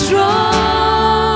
Draw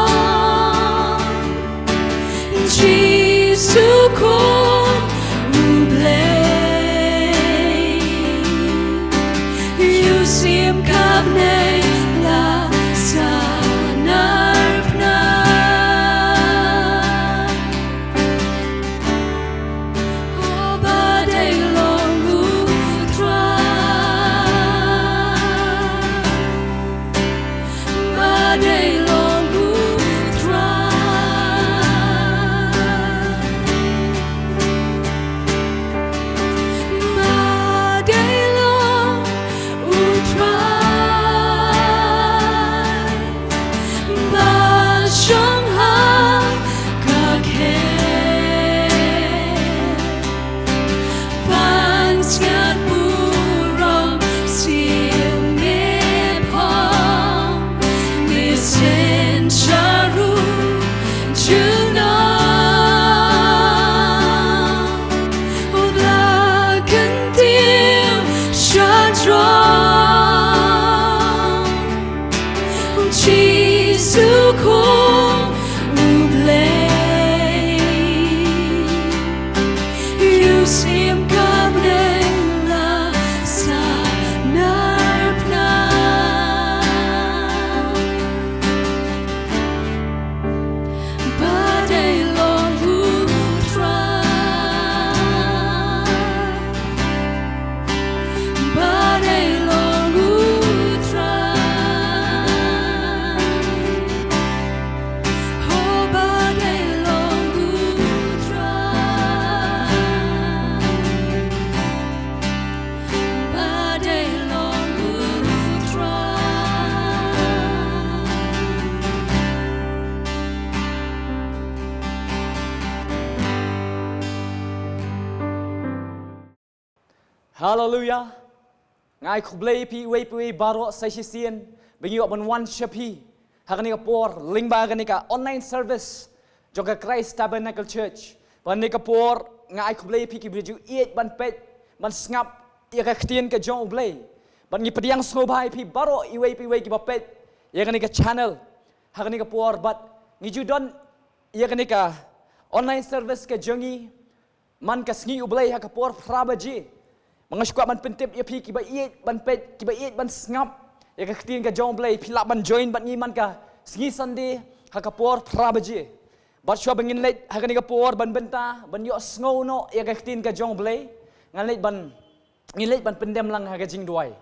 Hallelujah. Ngai khublei pi wei baro sai sien bengi ban one shapi hagani ka por lingba gani ka online service joka Christ Tabernacle Church ban ni ka por ngai khublei pi ki biju 8 ban pet ban ngap ya ka ktien ka jong blei ban ni pediang snobai pi baro pi wei ki ba pet ya gani ka channel hagani ka por but ni ju don ya gani ka online service ka jongi man ka sngi ublei ha ka por prabaji mga squad man pentip ya pi kiba iet ban pet kiba iet ban ngap ya ka ktien ka jong blai pi la ban join ban ni man ka sngi Sunday ha ka por prabaji bat shwa bangin let ha ka ni ka por ban benta ban yo snow no ya ka ktien ka jong blai ngan let ban ngi let ban pendem lang ha ka jing duai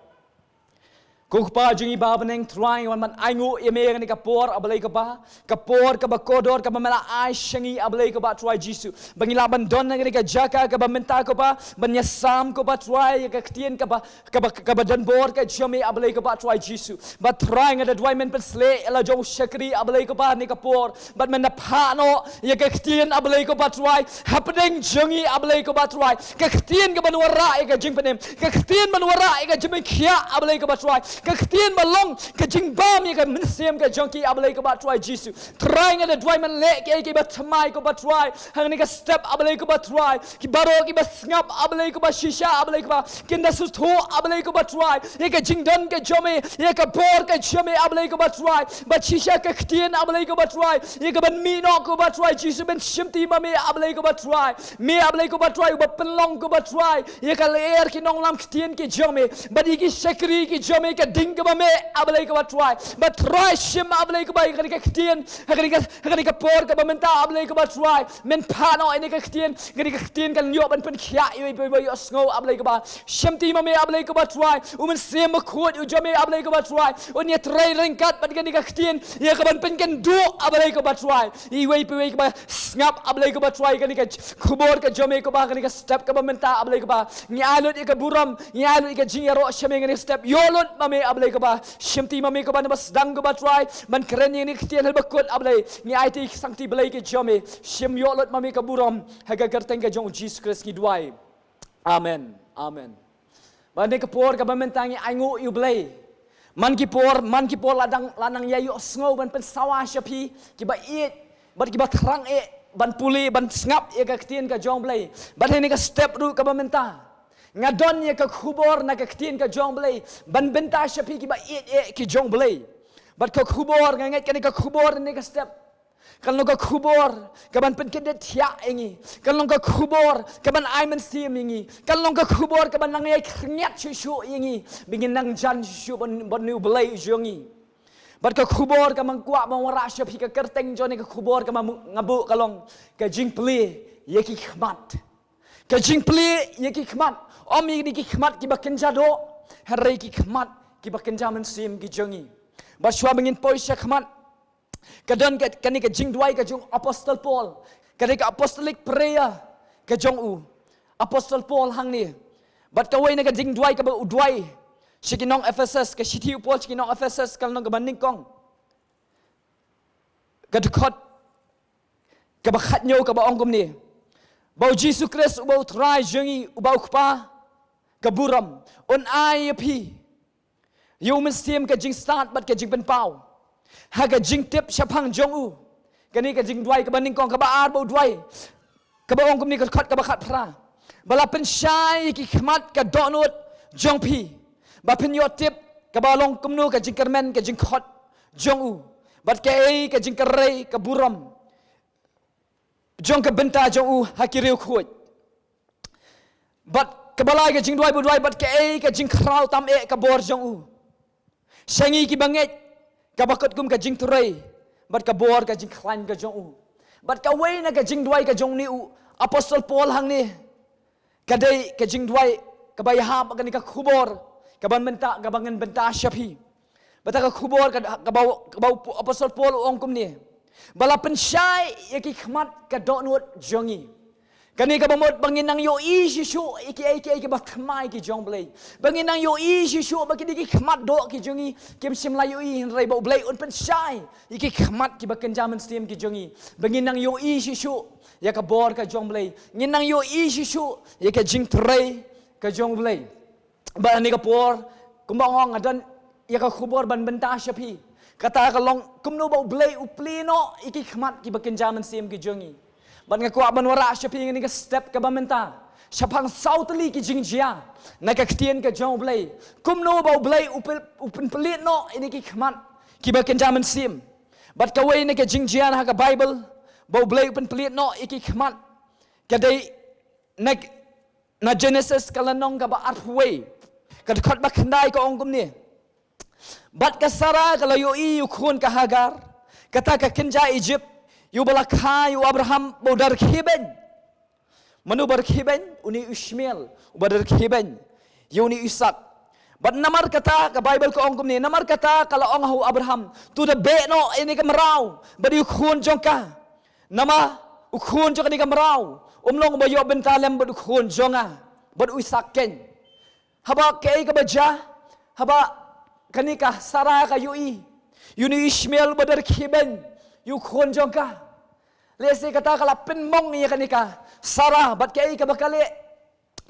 kung pa jungi ba baneng trying wan man aingu eme ni ka por abalai ka por ka ba kodor ka ba mala ai shangi abalai ka ba try jisu bangila ban don ni ka jaka ka ba menta ko ba banya sam ko ba try ka ktien ka ba dan bor ka jami abalai ka ba try jisu but trying at dwai men pesle ela jo shakri abalai ka ba ni ka por but men na pha no ya ka ktien abalai ka ba try happening jungi abalai ka ba try ka ktien ka ban wara ka jing panem ka ktien ban wara ka jimi khia abalai ka ba try ka ktien balong ka jingbam ya ka minsem ka jonki abalai ka ba try jisu trying at dwai man le ke ba thamai ko ba try hang ni ka step abalai ko ba try ki baro ki ba ngap abalai ko ba shisha abalai ko ba kinda su tho abalai ko ba try ya ka jingdon ka jome ya ka bor ka jome abalai ko ba try ba shisha ka ktien abalai ko ba try ya ka ban mi no ko ba try jisu ben shimti ma me abalai ko ba try me abalai ko ba try ba penlong ko ba try ya ka leer ki nong lam ktien ki jome ba di ki shakri ki jome ka ding ka ba me abalai ka ba try ba try shim abalai ka ba ka ktien ka ka por ka ba menta abalai ka ba try men phano ani ka ktien kan yo ban pen khia yo snow abalai ka ba shim ti ma me abalai ka ba try umen sem ma khot u jome abalai ka ba try on ye try ringkat ban ka ktien ye ka ban pen kan do abalai ka ba try I wei ka ba ngap abalai ka ba try ka khubor ka jome ka ba ka step ka ba menta abalai ka ba nyalot ka buram nyalot ka jingero shame ka step yolot ma me abalai ka ba shimti ma me ka ba na bas dang ka ba try man kren ni ktien hal bakot abalai ni IT sangti balai ke jome shim yolot ma me ka buram ha ka kerteng ka jong Jesus Christ ki duai amen ban ne ka por ka ba mentangi aingu yu balai man ki por ladang yayu sngo ban pen sawa shapi ki ba it bat ki ba thrang ban puli ban ngap ya ka ktien ka jong balai ban ne ka step ru ka ba menta ngadon ya ka khubor na ka ktien ka jong balai ban benta shapi ki ba it ki jong balai bat ka khubor nganget ka khubor ne ka step kalau ka khubor ka ban pen kedet thia engi kalau ka khubor ka ban aiman sim engi kalau ka khubor ka ban nang ai khnyat shu engi bingin nang jan shu ban new balai jongi bat ka khubor ka mangkwa mawara shapi ka kerteng jone ka khubor ka ngabu kalong ka jingpli yeki khmat ka jingpli yeki khmat omi ni ki khmat ki bakenja do harai ki khmat ki bakenja man sim ki jongi ba shwa bingin poisha khmat kadon kani ka jingdwai ka jong apostle Paul kani ka apostolic prayer ka jong u apostle Paul hang ni bat ka wei na ka jingdwai ka ba udwai shikinong Ephesus ka shithi Paul shikinong Ephesus kal nong ka baning kong ka dukot ka ba khat nyo ka ba ongkom ni bau Jesus Christ bau try jongi bau khpa ka buram on ai phi you muslim ka jing start bat ka jing pen pau haga jing tip shapang jong u kani ka jing dwai ka baning kong ka ba ar bo dwai ka ba ong kum ni ka khat ka ba khat phra bala pen shai ki khmat ka donut jong phi ba pen yo tip ka ba long kum nu ka jing kermen ka jing khot jong u bat ka ei ka jing karei ka buram jong ka benta jong u hakiriu khoi bat ka balai ka jing dwai bo dwai bat ka ei ka jing khrau tam e ka bor jong u sangi ki banget ka bakot kum ka jing turai bat ka bor ka jing khlan ka jong u bat ka wei na ka jing dwai ka jong ni u apostle Paul hang ni ka dei ka jing dwai ka bai ha ka ni ka khubor ka ban menta ka bangan benta shapi bata ka khubor ka bau apostle Paul ong kum ni bala pen shai yaki khmat ka donut jongi kani ka bamot bangin nang yo I shishu iki ba thmai ki jong blai bangin nang yo I shishu ba ki ki khmat do ki jongi kim sim la yo I hin rai ba blai un pen shai iki khmat ki ba kenjaman stem ki jongi bangin nang yo I shishu ya ka bor ka jong blai ngin nang yo I shishu ya ka jing trai ke jong blai ba ni ka por kumbang adan ya ka khubor ban benta shapi kata ka long kumno ba blai uplino iki khmat ki bakin jaman sim ki jongi ban nga kwa ban wara shapi ni ka step ka bamenta shapang sautli ki jingjia na ka ktien ka jong blai kumno ba blai upin pelino ini ki khmat ki bakin jaman sim bat ka wei ni ka jingjia na ka bible ba blai upin pelino iki khmat kadai na Genesis kalanong ka ba arpway kadkot ba khandai ka ongkum ni bat ka Sara kalau yu khun ka Hagar kata ka kinja Egypt yu balakha yu Abraham bodar khiben manu bar khiben uni Ishmael bodar khiben yu ni Ishak bat namar kata ka Bible ka ongkum ni namar kata kalau ong hu Abraham tu the be no ini ka marau bat yu khun jongka nama ukhun jong ni ka marau umlong ba yo bentalem bat ukhun jonga bat Ishak ken haba kay ka baja haba kanika Sara ka yui yuni Ishmael badar khiben yu khon jongka lese kata kala penmong ya kanika Sara bat kay ka bakale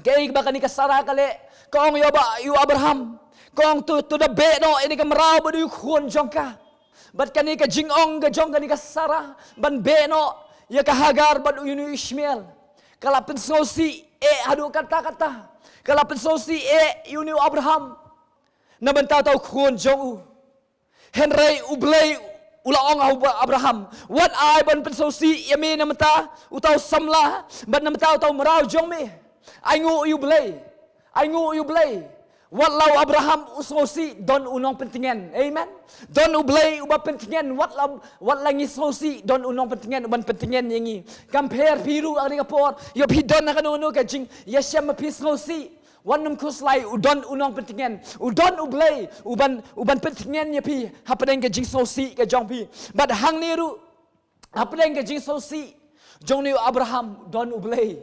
kay ka kanika Sara kale kong yo ba yu Abraham kong tu da be no ini ka marau badu yu khon jongka bat kanika jingong ka jong kanika Sara ban be no ya ka Hagar badu yuni Ishmael kala pensosi hadu kata kala pensosi yuni Abraham na bentau tau khun jong u Henry ublay ulaong Abraham what I ban pensosi yami na mata utau samla ban na mata tau marau jong me ai ngu you blay what lau Abraham usosi don unong pentingan amen don ublay uba pentingan what langi sosi don unong pentingan uban pentingan yangi compare piru ari kapor yo pi don na kanu ka jing yasham pi sosi wanum kuslai udon unong pentingan udon ublay uban pentingan ya pi hapadeng ke jing sosi ke jong pi but hang niru hapadeng ke jing sosi jong ni Abraham don ublay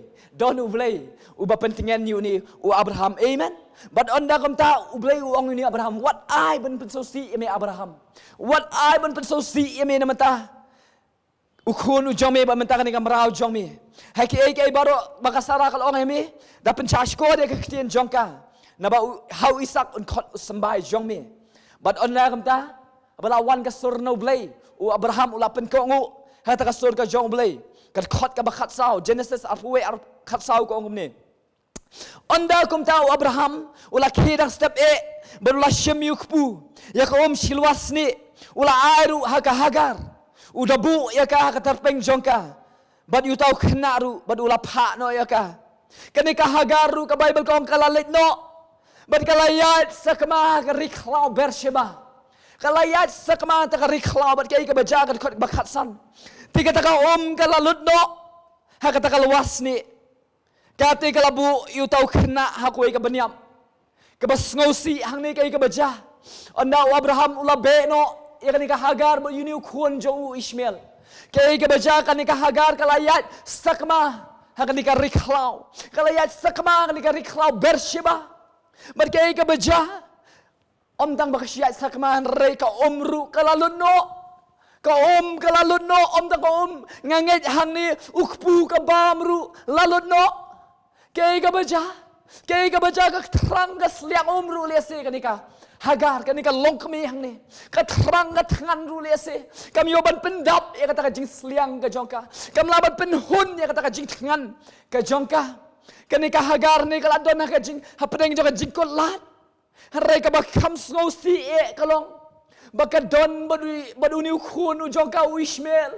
uba pentingan ni u Abraham amen but onda kamta ublay uong ni Abraham what I ban pensosi eme Abraham what I ban pensosi eme namata ukhun u jong me ba mentang ni kamrao jong me hai baro bakasara kalau orang ini dapat charge ko dia keketian jongka naba how Isak unkot sembai jong me but on la kamta balawan ka sur no blay u Abraham ulapen ko ngu hata ka sur ka jong blay ka khot ka bakhat sao Genesis arwe khat sao ko ngum ni onda kumta u Abraham ula khidang step berula shemyu kpu ya ka silwas ni ula airu haka Hagar udabu ya ka terpeng jongka bad yu tau kena ru bad ula pha no ya ka kanika Hagar ru ka Bible kong kalalit no bad kalayat sakma ka riklau Bersheba kalayat sakma ta ka riklau bad kai ka baja ka khot bakhat san tiga ta ka kalalut no ha ka ta kalwas ni kati kalabu yu tau kena hakoi ka baniam ka bas ngosi hang ni kai ka baja onda Abraham ula be no ya kanika Hagar bad yu ni khun jo Ishmael kay kabaja kanika Hagar kalayat sakma kanika riklau kalayat sakma kanika riklau Bersheba mat kay kabaja omtang bakasya sakma rei ka omru kalalunno omtang ka nganget hangni ukpu ka bamru lalunno kay kabaja ka terang ka sliang omru lese kanika Hagar kanika longkmi hangni ka terang ka tangan ru lese kam yoban pendap ya kata ka jing sliang ka jongka kam laban penhun ya kata ka jing tangan ka jongka kanika Hagar ni kala don ka jing hapdeng jong ka jing kolat harai ka bakam sngosi kalong baka don badu ni khun u jongka u Ishmael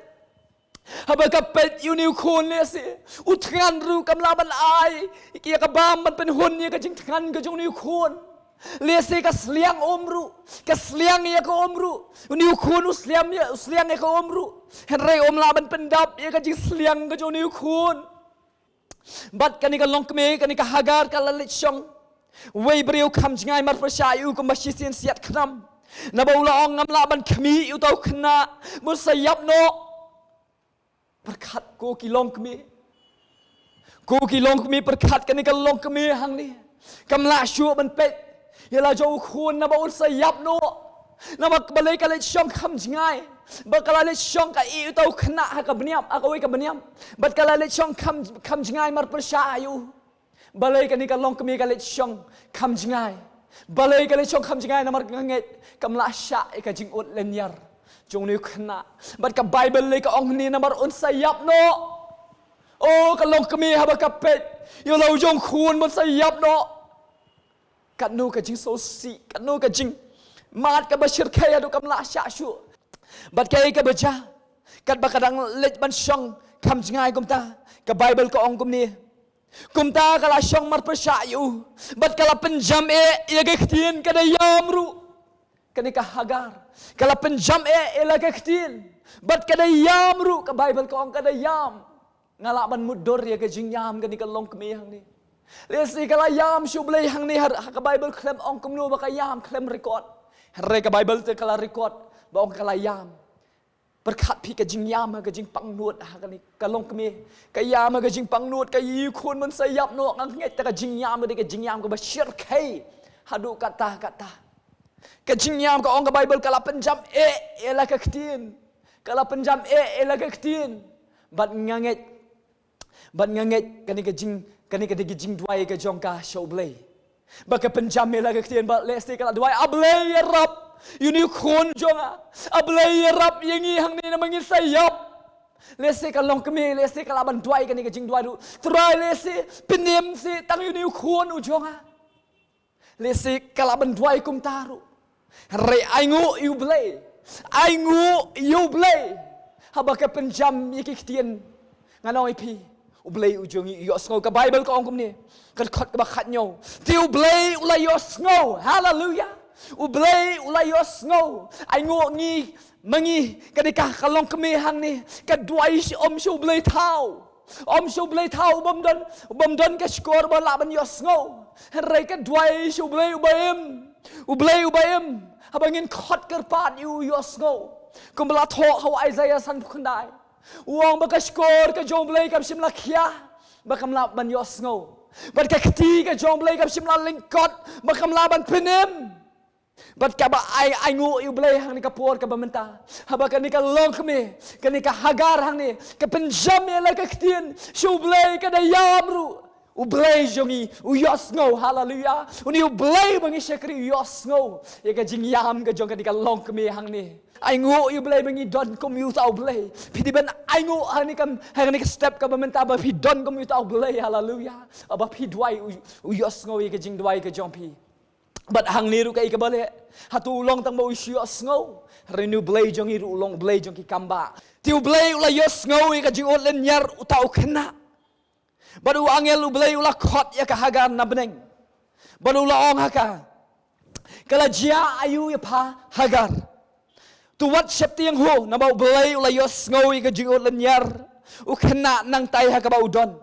habaka pet uni khun lese u tangan ru kam laban ai ya ka bam ban penhun ya ka jing tangan ka jong ni khun lese ka sliang omru ka sliang ya ka omru uni khun usliang ya ka omru henry omlaban pendap ya ka jing sliang ka joni khun bat kanika longkme kanika Hagar ka lalit syong wei brio kam jingai mar persyayu ko masyisin siat khnam na baula ong ngam laban khmi u tau khna musayap no perkhat ko ki longkme perkhat kanika longkme hang ni kamla syu ban pet yala jo khun na baul sayap no na balai kala syong kham jingai bakala le syong ka i tau khna ha ka bniam aka wei ka bniam bat kala le syong kham jingai mar persyayu balai kani ka long kami ka let syong kam jingai balai ka let syong kam jingai namar nganget kam la sha ka jing ut lenyar jong ni khna bat ka bible le ka ong ni namar un sayap no oh ka long kami ha ba ka pet yo lo jong khun mon sayap no ka no ka jing so si ka no ka jing mat ka bashir khaya do kam la sha shu bat kai ka bacha kat ba kadang let ban syong kam jingai kum ta ka bible ka ong kum ni kumta kala syong mar persyayu bat kala penjam ya gektin kada yamru kani ka hagar kala penjam la gektin bat kada yamru ka bible ka ong kada yam ngala ban mudur ya ke jingyam kani ka long kemi hang ni lesi kala yam shublei hang ni har ka bible klem ong kumnu ba ka yam klem record re ka bible te kala record ba ong kala yam berkat pi ka jing yam ka jing pang nuot ha ka ni ka long kemi ka yam ka jing pang nuot ka yi khun man sayap no ngang nget ka jing yam ka jing yam ka ba shir khai hadu kata ka jing yam ka ong ka bible kala penjam la ka ktin kala penjam la ka ktin bat nganget ka ni ka jing duai ka jong ka show blay ba ka penjam la ka ktin ba lesti kala duai ablay rap Yuni khun jonga ablay rap yangi hang ni namang sayap lesi kalong kemi lesi kalaban duai kani kajing duai du try lesi pinim si tang yuni khun u jonga lesi kalaban duai kum taru re aingu you blay habaka penjam yiki ktien nganoi pi u blay u jongi yo sngo ka bible ka ong kum ni kan khot ka ba khat nyo ti u blay u la yo sngo hallelujah ublay ulay yo sngo ai ngo ngi mangi kadika kalong kemi hang ni ka duai om shu blay thau bom don ka skor ba la ban yo sngo re ka duai shu blay ubayem habangin khot ker pat yo sngo kumbla tho haw Isaiah san khundai wong ba ka skor ka jom blay kam sim la khia ba kam la ban yo sngo ba ka khti ka jom blay kam sim la lingkot ba kam la ban penem Bat kaba ai ngu yu blay hang ni ka por ka bamenta haba ka ni ka long kami ka ni ka hagar hang ni ka penjam ya la ka ktien shu blay ka da yamru u blay jongi u yosngo hallelujah uni u blay bangi shakri yosngo ya ka jing yam ka jong ka ni ka long kami hang ni ai ngu yu blay bangi don kom yu tau blay pidi ban ai ngu hang ni ka step ka bamenta ba pi don kom yu tau blay hallelujah aba pi duai u yosngo ya ka jing duai ka jong pi But hang niru kai ka bale hatu long tang ba usyo sngo renew blay jong iru long blay jong ki kamba tiu blay ula yo sngo ka jing len nyar utau kena badu angel u blay ula khot ya ka hagar na beneng badu la ong haka kala jia ayu ya pha hagar tu wat shep tiang ho na ba blay ula yo sngo ka jing len nyar u kena nang tai ha ka ba udon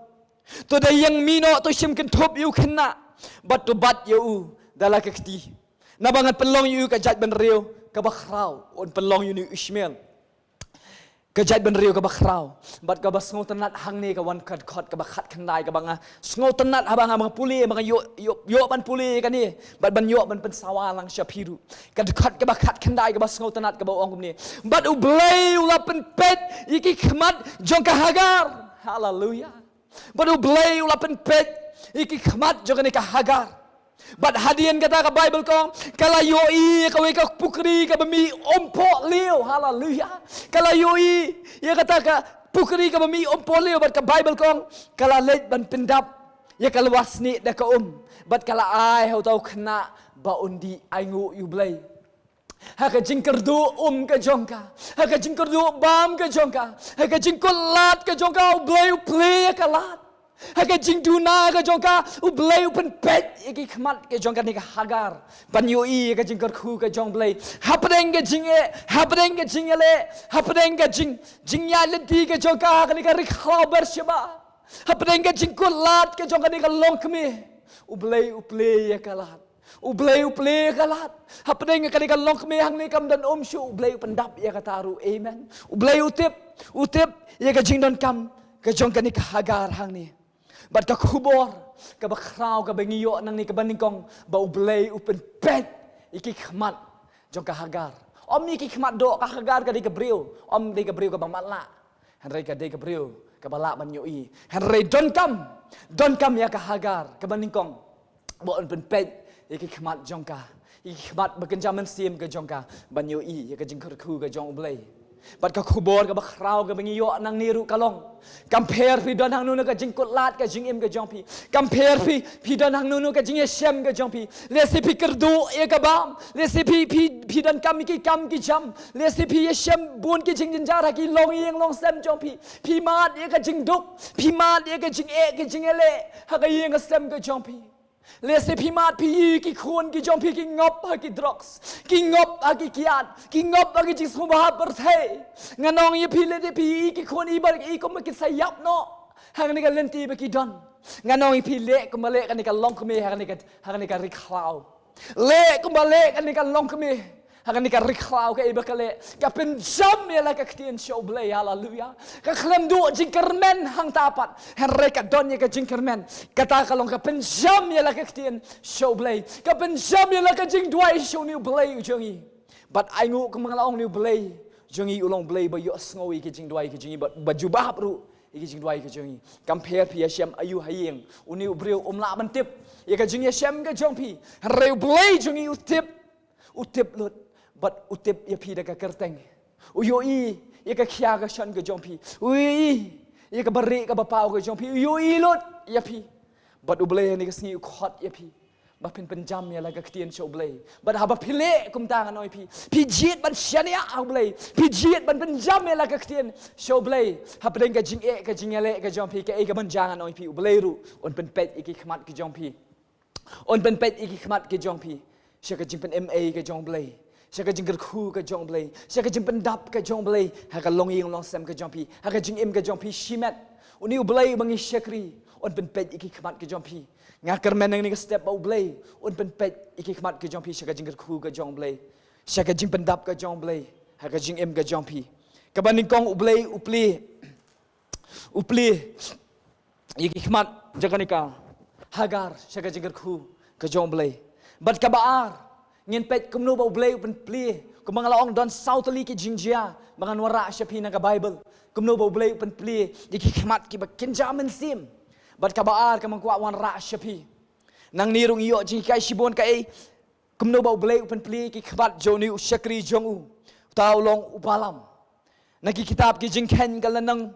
to da yang mino to sim ken thop yu kena but to bat yu dala kekti nabangan pelong yu ka jat ben rio ka bakhrau on pelong yu ni Ishmael ka jat ben rio ka bakhrau bat ka basngo tanat hang ni ka wan khat khot ka bakhat khandai ka banga sngo tanat habanga mga puli mga yo ban puli ka ni bat ban yo ban pen sawalang shapiru ka khat ka bakhat khandai ka basngo tanat ka ba ong ni bat u blay ula pen pet iki khmat jong ka hagar hallelujah bat u blay ula pen pet iki khmat jong ni ka hagar But hadian kata ka Bible kong kalayoi kawe ka pukri ka bami ompo leo hallelujah kalayoi ya kata ka pukri ka bami ompo leo but ka Bible kong kalalet ban pendap ya kalwasni da ka but kala ai hau tau kena ba undi aingu you blay haka jingkerdu ka jongka haka jingkerdu bam ka jongka haka jingkolat ka jongka blay play ka lat Haka jing duna ka jongka u blay u pen pet iki khmat ke jongka ni ka hagar ban yo I ka jing kerku ka jong blay hapdeng ka jing le hapdeng ka jing ya lenti ka jongka ka ni ka rik khabar shaba hapdeng ka jing kolat ka jongka ni ka long kmi u blay u play ya kalat u play kalat hapdeng ka ni ka long kmi hang ni kam dan shu u blay u pendap ya ka taru amen u blay u tip ya ka jing don kam ka jongka ni ka hagar hang ni Bat ka kubor, ka bakraw, ka bangiyo nang ni kabaningkong baublay upen pet, iki khmat, jong ka hagar. Om ni iki khmat do ka hagar ka di ka briw, om di ka briw ka bang matla. Henry ka dei ka brio ka balak banyoi. Henry don kam ya ka Hagar ka baningkong. Bo on pen pet iki khmat jongka. Iki khmat bakenjaman sim ka jongka banyoi ya ka jingkhur khu ka jong ublei. Bat ka khubor ka bakrau ka bangiyo nang niru kalong. Compare pi don hang nunu ka jingkut lat ka jingim ka jongpi. Compare pi don hang nunu ka jingye shem ka jongpi. Lesi pi kerdu ya ka bam. Lesi pi don kam ki jam. Lesi pi ye shem bun ki jing jinjara ki long yeng long sem jongpi. Pi mat ya ka jing duk. Pi mat ya ka jing ka jing ele. Ha ka yeng ka sem ka jongpi. Lesi pi mat pi ki khun ki jongpi ki ngop ha ki drugs. Ki ngop ha ki kiat. Ki ngop ha ki jing sumah berthai. Nganong ye pi le de pi ki khun ibar ki ko ma ki sayap no. Hang ni ka lenti ba ki don. Nganong ye pi le ko ma le ka ni ka long ko me hang ni ka riklau. Le ko ma le ka ni ka long ko me. Hang ni ka riklau ka iba ka le. Ka penjam ya la ka ktien show blay haleluya. Ka klem du jingkermen hang tapat. Henry ka don ye ka jingkermen. Kata ka long ka penjam ya la ka ktien show blay. Ka penjam ya la ka jing duai show new blay jongi. But ai ngu ka manglaong new blay. Jongi ulong blay ba yo sngowi ki jing duai ki jingi ba jubah ru ki jing duai ki jongi. Compare pi Hashem ayu hayeng. Uni ubreu umla mentip. Ya ka jing Hashem ka jongpi. Henry blay jongi utip lut. But utip ya pi da ka kerteng. Uyoi ya ka khia ka shan ka jongpi. Ui ya ka bari ka bapau ka jongpi. Uyoi lut ya pi. But ublay ni ka sngi khot ya pi. Ba pin penjam ya la ka ktien show blay. But haba pile kum tangan oi pi. Pi jiet ban shania au blay. Pi jiet ban penjam ya la ka ktien show blay. Ha pedeng ka jing ele ka jongpi ka e ka ban jangan oi pi ublay ru. On pen pet iki khmat ki jongpi. On pen pet iki khmat ki jongpi. Sya ka jing pen MA ka jong blay. Sya ka jing kerku ka jong blay. Sya ka jing pendap ka jong blay. Ha ka long ying long sem ka jongpi. Ha ka jing im ka jongpi shimet. Uni ublay bangi syakri. On pen pet iki khmat ka jongpi. Ngakar menang ni ka step au blay. On pen pet iki khmat ka jongpi. Sya ka jing kerku ka jong blay. Sya ka jing pendap ka jong blay. Ha ka jing im ka jongpi. Ka baningkong ublay upli. Iki khmat jaganika. Hagar sya ka jing kerku ka jong blay. Bat ka baar. Ngin pet kumno ba ublay upen pli. Kung mga laong don sautali ki jingjia. Mga nwara siya pina ka Bible. Kumno ba ublay upen pli. Iki khmat ki ba kinjaman sim. Bat kabaar ka mangkwa wan ra siya pi. Nang nirong iyo jing kay shibon kay. Kumno ba ublay upen pli ki khmat joni usyakri jong u. Taulong ubalam. Nagikitab ki jing ken kalanang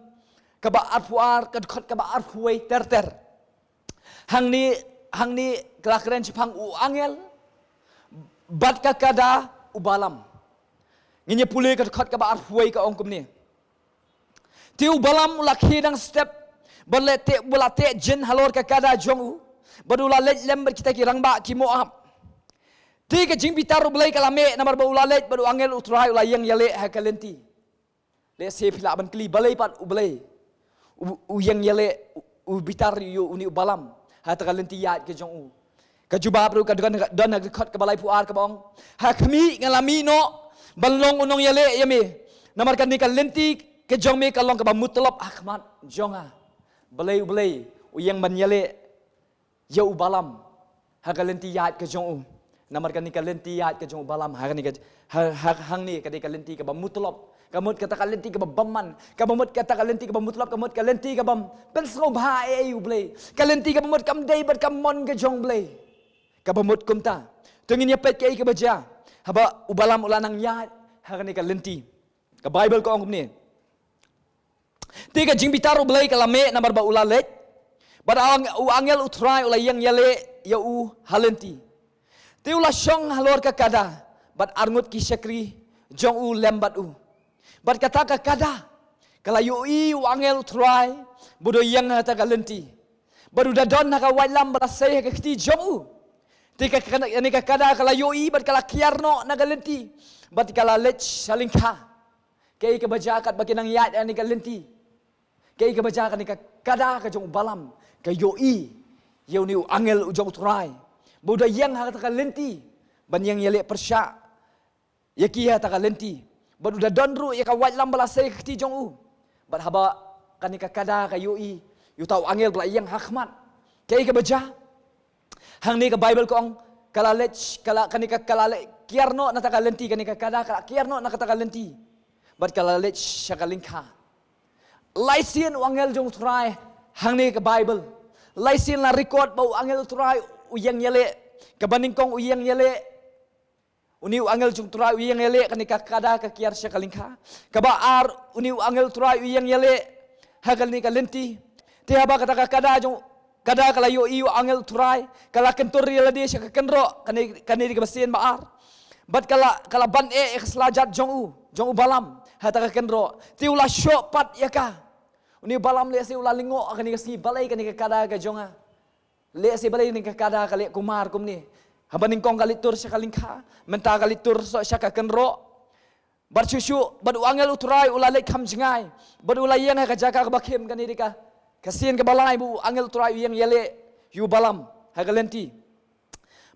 kabaar puar kadkot kabaar puway terter. Hang ni kelakren sipang angel. Bat ka kada ubalam. Nginya puli ka khot ka baar huai ka ongkum ni. Ti ubalam ulakhi dang step balete bulate jin halor ka kada jongu. Badula let lember kita ki rangba ki moab. Ti ka jing bitar ulai ka lame namar ba ulalet badu angel utrai ulayang yale ha kalenti. Le se pila ban kli balai pat ublai. Uyang yale ubitar yu uni ubalam. Ha ta kalenti yat ke jongu. Kajubah bro ka don nagkot ka balay puar ka bong. Ha kami ngalami no balong unong yale yami. Namar kan ni ka lenti ke jong me ka long ka ba mutlop ahmat jonga. Balay uyang man yale ya ubalam. Ha ka lenti yat ka jong. Namar kan ni ka lenti yat ka jong ubalam. Ha kan ni ka hang ni ka lenti ka ba mutlop. Kamut kata ka lenti ka ba baman. Kamut kata ka lenti ka ba mutlop. Kamut ka lenti ka bam. Pensro ba ay ublay. Ka lenti ka ba mut kam day bat kam mon ka jong blay. Kabamut kumta. Tungin niya pet kay kabaja. Haba ubalam ulanang yat. Hakan ni ka lenti. Ka Bible ko ang kumni. Tiga jing bitaro blay kalame na barba ulalet. Bada ang angel utray ulayang yale yau halenti. Ti ula syong halor ka kada. Bad arngut ki syakri jong u lembat u. Bad kata ka kada. Kalayo i angel utray. Budo yang hata ka lenti. Baru dadon na ka wailam balasay ka kiti jong u. Tika ni kada kalayo i bat kala kiarno nagalenti bat kala lech salingka kay kabajakat bakinang yat ani kalenti kay kabajakat ni kada ka jong balam kayo i yaw ni angel ujong turay boda yang ha kalenti banyang yale persya yaki ha kalenti badu da donru ya ka wat lam balasay kti jong u bat haba kanika kada kayo i yu taw angel bla yang hakmat kay kabaja hang ni ka Bible ko ang kalalech kanika kalale kiarno na takalenti kanika kada kiarno na takalenti bat kalalech siya kalingka laisian angel jong try hang ni ke Bible. Laisian la record bau angel try uyang yele kabaning kong uyang yele. Uniu angel jong try uyang yele kanika kada ka kiar sya kalingka. Kabaar uniu angel try uyang yele hagal ni kalenti. Tiaba kata kada jong kada kala yo iu angel try kala kentur yele dia sya kenro kani di kabasian baar. But kala ban selajat jong u balam hata ka kenro tiula syo pat yaka. Uni balam le si ula lingo kani kasi balai kani kada ka jonga. Le si balai ni kada kali kumar kumni. Habaning kong kalitur sya kalingka menta kalitur so sya ka kenro. Bar syusyu bad angel utrai ula le kam jingai. Bad ula yang ka jaka ka bakim kani dika. Kasian ke balai bu angel utrai yang yele yu balam hagalenti.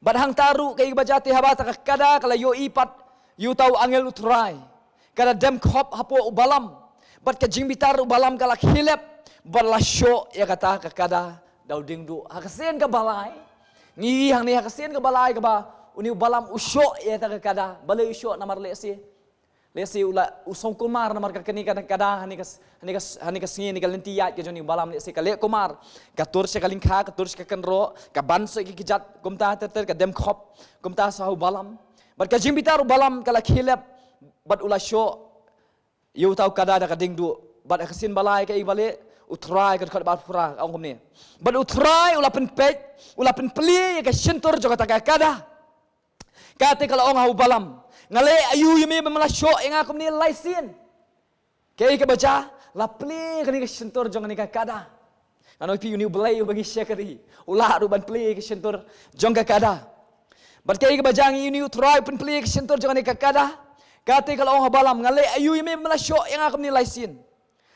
Bad hang taru kay bajati habata ka kada kala yo ipat yu tau angel utrai. Kada dem khop hapo ubalam. Bad ka jingbitar ubalam kala hilep bad lasyo ya kata ka kada daw dingdu. Hakasian ka balai. Ngi hang ni hakasian ka balai ka ba uni ubalam usyo ya ta ka kada balai usyo namar lesi. Lesi ula usong kumar namar ka kani kada hanikas ngi ni kalentiyat ka joni balam lesi ka le kumar ka tur se kalingkha ka tur se kenro ka ban se ki kijat kumta ter ka dem khop kumta sa balam bat ka jimbitar balam kala khilep bat ula syo yu tau kada da ka dingdu bat akasin balai ka ibale utrai ka khat bat pura ang kumni bat utrai ula pen pej ula pen pli ka shintur jo ka kada kate kala ong hau balam ngale ayu yemi memala syo inga kumni laisian kay ka baca la pli kani ka shintur jong ni ka kada ano pi uni belai bagi syakari ula ru ban pli ka shintur jong ka kada bat kay ka baca ngi uni utrai pen pli ka shintur jong ni ka kada kate kala ong balam ngale ayu yemi memala syo inga kumni laisian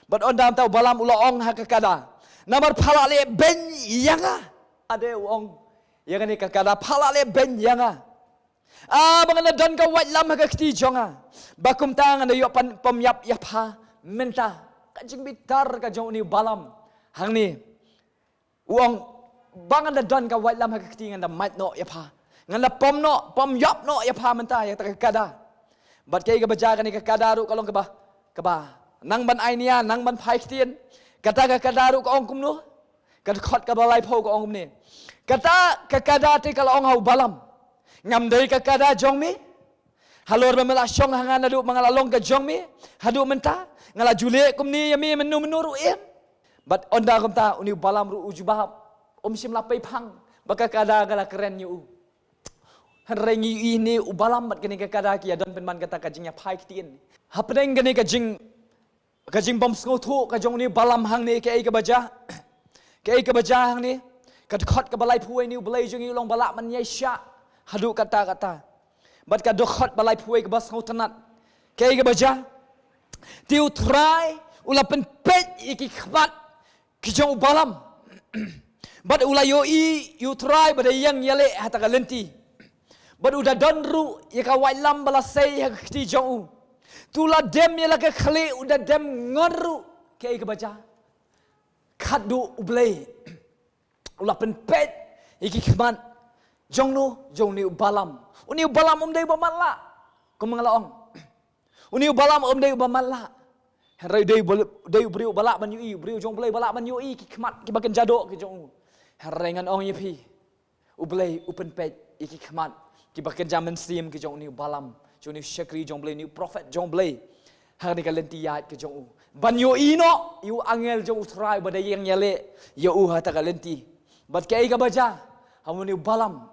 bat on dam tau balam ula ong ha ka kada namar phala le ben yanga ade ong yang ni ka kada phala le ben yanga mga nadan ka white lam ka kti jonga bakum tang na yo pom yap yapha menta ka jing bitar ka jong ni balam hang ni uang bang nadan ka white lam ka kti nganda mat no yapha nganda pom yap no yapha menta ya ta kada bat kay ka baja ka ni ka kadaru kalong ka ba nang ban ai nia nang ban phai ktien kata ka kadaru ka ong kumno ka khot ka balai pho ka ong kumni kata ka kada te kala ong hau balam ngam dei ka kada jong mi halor memela syong hanga nadu mangalalong ka jong mi hadu menta ngala jule kumni yami menu ruim but onda kumta uni balam ru ujubah sim lapai phang baka kada gala keren yu hanrengi ini ubalam mat kini ka kada ki adon penman kata ka jingnya phai kitien hapdeng kini ka jing bom sngotu ka jong ni balam hang ni ke ai ka baja hang ni ka khot ka balai phuai ni balai jong long balak man yai sya hadu kata bat ka dokhot balai phuai ka bas ngotanat kay ka baja tiu try ula pen pet iki khbat ki jong balam bat ula yo you try bada yang yale hata ka lenti bat uda donru ya ka wailam bala sei ha ki jong tula dem yala ka khale uda dem ngoru kay ka baja khadu ublei ula pen pet iki khbat jong ni balam uni balam dei bamalla ko mangalaong uni balam dei bamalla rai dei briu balak ban yu briu jong blai balak ban yu ki khmat ki baken jado ki jong rengan ong yipi ublai upen pej ki khmat ki baken jaman sim ki jong ni balam jong ni syakri jong blai ni prophet jong blai har ni kalentiyat ki jong ban yu no yu angel jong utrai badai yang yale yu hata kalenti bat kai ka baja hamuni balam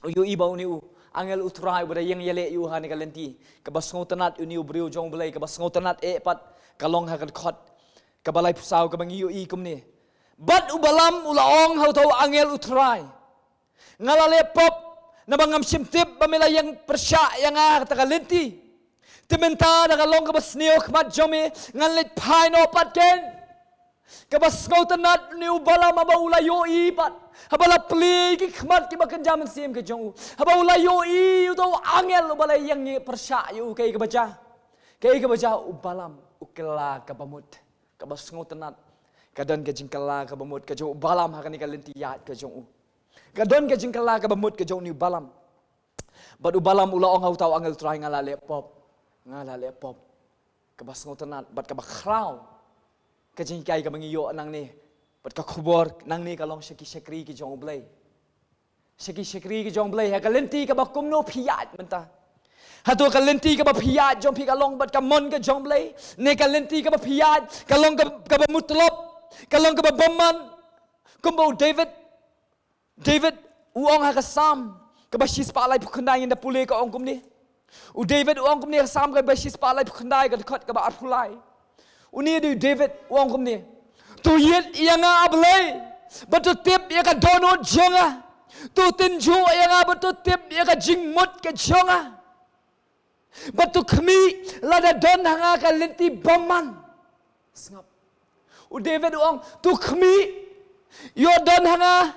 uyoi bau ni angel utrai bada yang yele yu hani kalenti ka basngo tanat uni briu jong belai ka basngo tanat pat kalong ha kan khot ka balai pusau ka bangi ui kumni bat ubalam ulaong hau tau angel utrai ngalale pop na bangam simtip bamela yang persya yang ta kalenti timenta na kalong ka basnio khmat jomi ngalit phai no patken kabas ngau tanat ni ubala mabaula yo ipat habala pli ki khmat ki bakan jaman sim ke jong habaula yo i to angel ubala yang ni persya yu kai ka baca ubalam ukela ka bamut kabas ngau tanat kadon ka jingkala ka bamut ka jong ubalam ha kan ka lentiyat ka jong kadon ka jingkala ka bamut ka jong ni ubalam bad ubalam ula ong hau tau angel try ngala lepop bas ngotanat bat ka bakraw ka jing kai ka mangiyo nang ni bat ka khubor nang ni ka long shakri ki jong blai shakri ki jong blai ha ka lenti ka ba kumno phiat menta hatu ka lenti ka ba phiat jong phi ka long bat ka mon ka jong blai ne ka lenti ka ba phiat ka long ka ba mutlop ka long ka ba bomman kumbo David uong ha ka sam ka ba shis pa lai phukandai in da pule ka ong kumni u David uang kumni sam ka basis palai khandai ka khat ka ba arphulai uni du David uang kumni tu yet yanga ablai but tu tip ya ka dono jonga tu tinju yanga but tu tip ya ka jingmut ka jonga but tu khmi lada don hanga ka lenti baman sngap u David uang tu khmi yo don hanga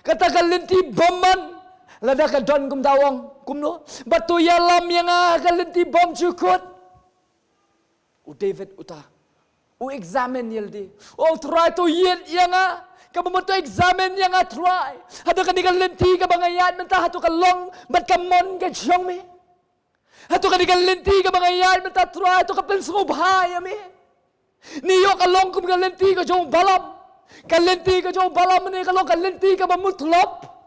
kata ka lenti baman lada ka don kum tawang kumno batu yalam yang kalenti bom cukut u David uta u examine yeldi o try to yet yang ka moto examine yang try hatu ka kalenti ka bangayat menta hatu ka long bat ka mon ka jong me hatu ka kalenti ka bangayat menta try to ka pensu bhai me niyo ka long kum kalenti ka jong balam kalenti ka jong balam ni ka long kalenti ka bamutlop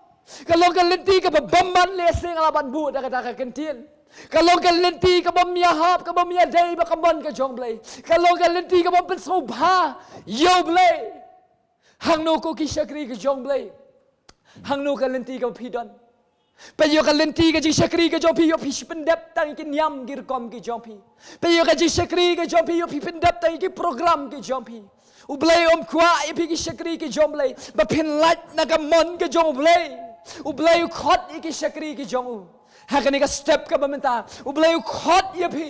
kalau kalenti ka babamban leseng alaban bu da kata ka kentin kalau kalenti ka bamyahap ka bamyadai ba kamon ka jong blai kalau kalenti ka bampen sobha yo blai hangno ko ki shakri ka jong blai hangno kalenti ka phidon pe yo kalenti ka ji shakri ka jong pi yo pi pendap tang ki nyam gir kom ki jong pi pe yo ka ji shakri ka jong pi yo pi pendap tang ki program ki jong pi u blai kwa pi ki shakri ki jong blai ba phin lat na ka mon ka jong blai Ublay khot iki shakri ki jong hakani ka step ka bamenta ublay khot ye phi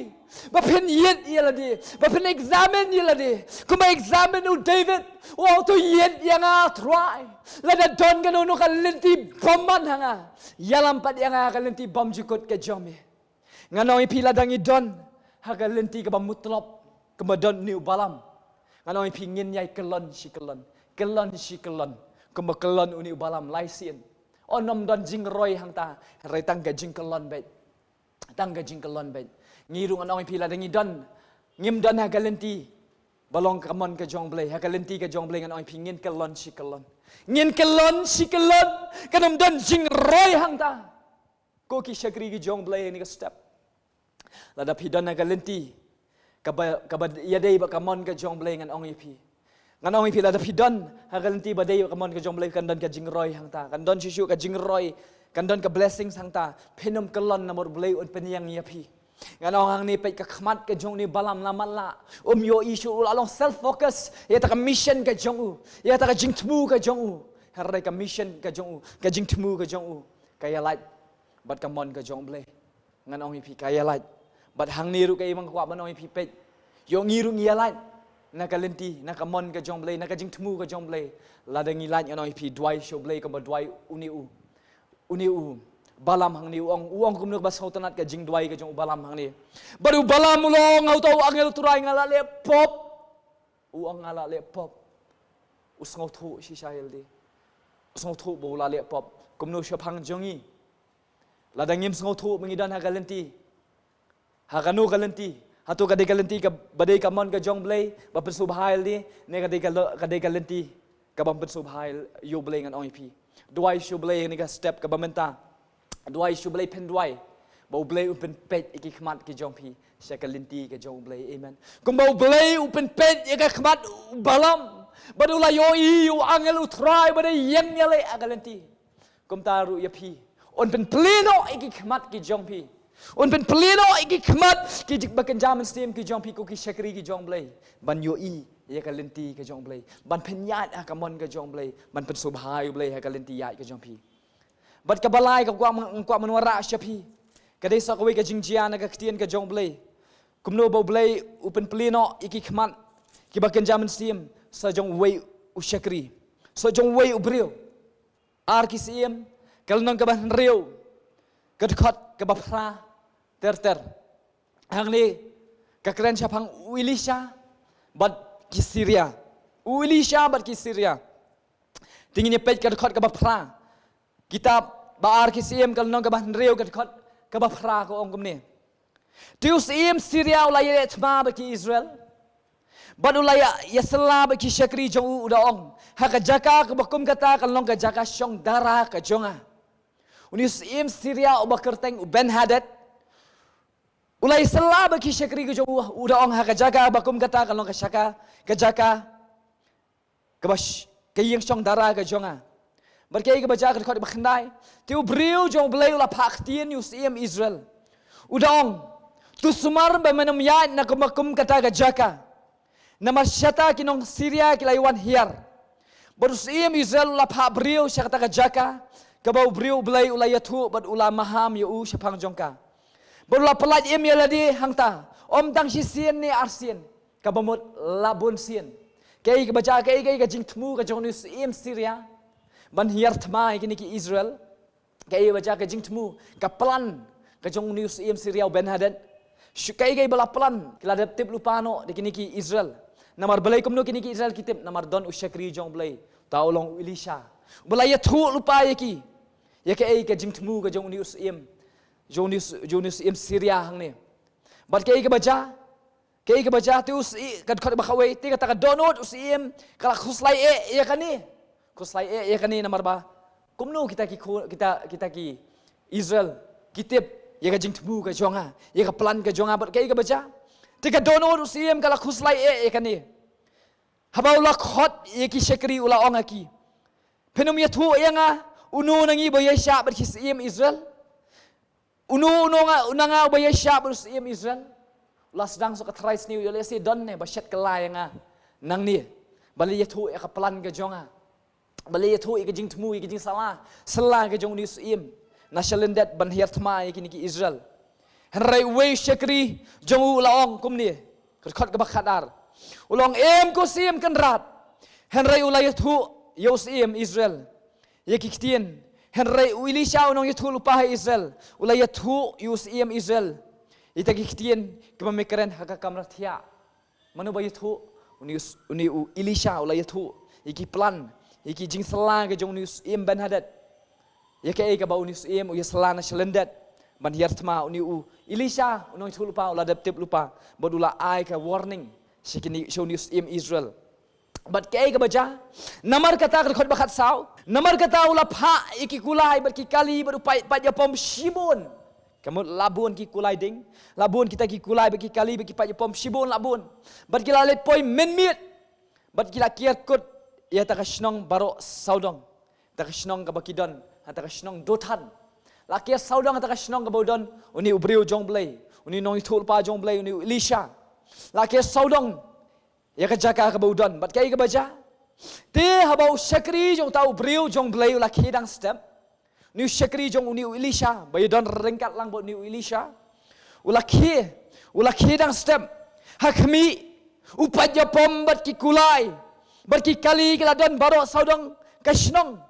ba phin yet yeladi ba phin examine yeladi kuma examine u David o to yet yanga try la da don ka no ka lenti bomman hanga yalam pat yanga ka lenti bom jukut ka jome nganoi phi la dangi don ha ka lenti ka bamutlop ka don new balam nganoi phi ngin yai kelon shi kelon kuma kelon uni balam laisien onom don jing roy hang ta rai tang ga jing kelon bet ngirung anong pila dangi don ngim don ha galenti balong kamon ka jong blai ha galenti ka jong blai anong pingin kelon si kelon kanom don jing roy hang ta ko ki shakri ki jong blai ni ka step lada pi don ha galenti ka ba yadai ba kamon ka jong blai ngan ong pi nganong pila da pidon hagalenti badai kamon ka jomblai kandon ka jingroy hangta kandon shishu ka jingroy kandon ka blessings hangta phenom kalon namor blai un penyang yapi nganong hang ni pet ka khmat ka jong ni balam lamala yo issue along self focus ya ta ka mission ka jong ya ta ka jingtmu ka jong harai ka mission ka jong ka jingtmu ka jong kaya lat bat kamon ka jomblai nganong pi kaya lat bat hang ni ru ka imang kwa banong pi pet yo ngiru ngialat nakalenti nakamon ka jong blai nakajing tmu ka jong blai ladangi lan yanoi pi dwai show blai ka ba dwai uni u balam hang ni uang kumno ba sautanat ka jing dwai ka jong balam hang ni baru balam ulong au tau angel turai ngala le pop uang ngala le pop usngau thu si shahil di usngau thu bo la le pop kumno shapang jongi ladangim sngau thu mengidan hagalenti haganu galenti hatu kadai kalenti ka badai ka mon ka jong blai ba pensu bhail di ne kadai kalenti ka bam pensu bhail yo blai ngan ong pi duai shu blai ni ka step ka bamenta duai shu blai pen duai ba blai upen pet iki khmat ki jong pi sha kalenti ka jong blai amen kum ba blai upen pet iki khmat balam badu la yo i u angel u try ba dai yeng yale agalenti kum taru ya pi on pen pleno iki khmat ki jong pi un pen pleno iki khmat ki jik bakan jaman stem ki jong pi ko ki shakri ki jong blai ban yo i ya ka lenti ka jong blai ban pen yat ka mon ka jong blai ban pen subhai blai ha ka lenti yat ka jong pi bat ka balai ka kwa manwara shapi ka dei sa ko ka jingjia na ka ktien ka jong blai kumno bo blai u pen pleno iki khmat ki bakan jaman stem sa jong wei u shakri sa jong wei u brio ar ki siem kal nang ka ban riu ka khot ka ba phra ter hang ni ka kren chapang Elisha bat ki Syria bat ki Syria tingin pet ka khot ka ba phra kitab ba ar ki siem kal nong ka ban reu ka khot ka ba phra ko ong kum ni Tius im Syria ulai etma bagi Israel. Ban ulai ya sela bagi syakri jong udaong. Haka jaka ke bakum kata kalong ke jaka syong darah ke jonga. Unius im Syria ubakerteng Ben Hadad. Ulai sela bagi syakri ke jong udaong haka jaka bakum kata kalong ke syaka ke jaka ke bas ke yang syong darah ke jonga. Berkai ke baca ke kau bakandai. Tiu beriu jong belai ulah paktian Unius im Israel. Udaong tu sumar bemenum ya nak makum kata gajaka nama syata kinong Syria kilaiwan hiar barus im Israel la pha brio syata gajaka kabau brio belai ulayatu bad ula maham yu syapang jongka barula pelat im ya ladi hangta om tang sisien ni arsien kabamut labun sien kai ke baca kai jing temu ka jong im Syria ban hiar tmai kini ki Israel kai baca ka jing temu ka plan ka jong im Syria Ben Hadad Syukai balapalan kila adaptif lupa no di kini ki Israel. Namar belai kumno kini ki Israel kitip namar don usyakri jong belai. Taulong Elisha. Belai tu lupa ya ki. Ya ke jing temu ke jong im. Jong im Syria hang ni. Bat ke baca. Ke baca tu kad kad bakawai ti kata donot im kala khuslai ya kan ni. Khuslai ya kan ni namar ba. Kumno kita ki Israel kitip ya ka jing temu ka jonga ya ka plan ka jonga ber kai ka baca tika dono usim kala khuslai ya kan ni habaula khot ya ki syakri ula ong aki penum ya thu ya nga unu nangi boya sya ber kisim Israel unu nga unanga boya sya ber kisim Israel ulah sedang so ka thrais ni ya lesi don ne basyat kala ya nga nang ni bali ya thu ya ka plan ka jonga bali ya thu ya ka jing temu ya ka jing salah ka jong ni usim Nashalendet ban hiar tmai kini ki Israel. Henry wei syakri jong ulaong kumni. Kerkot ke bakadar. Ulong ko sim kenrat. Henry ulayat hu yos Israel. Yaki kitien. Henry Elisha unong yathu lupa Israel. Ulayat hu yos Israel. Itagi kitien kemamikaran haka kamrat hiya. Manu bayat hu uni Elisha ulayat hu. Yaki plan. Yaki jing selang ke jong yos Ben Hadad. Ya ke ka bau ni im u selana selendat ban hiar tma uni u Elisha unoi thu lupa ula adaptif lupa bodula ai ka warning sikini show news im Israel bat ke ka baca namar kata khot bakat sau namar kata ula pha iki kulai ber ki kali ber upai paja pom shibun kamu labun ki kulai ding labun kita ki kulai ber ki kali ber ki paja pom shibun labun bat kila let poi menmit bat kila kiat kut ya takashnong baro saudong takashnong ka bakidon hata kashnong dotan lakia saudang hata kashnong kabodon uni ubriu jong blai uni nong itul pa jong blai uni Elisha lakia saudang ya kajaka kabodon bat kai kabaja te habau syakri jong tau ubriu jong blai laki dang step ni syakri jong uni Elisha bayodon rengkat lang bot ni Elisha ulaki dang step hakmi upaja pombat ki kulai berki kali keladon baro saudang kashnong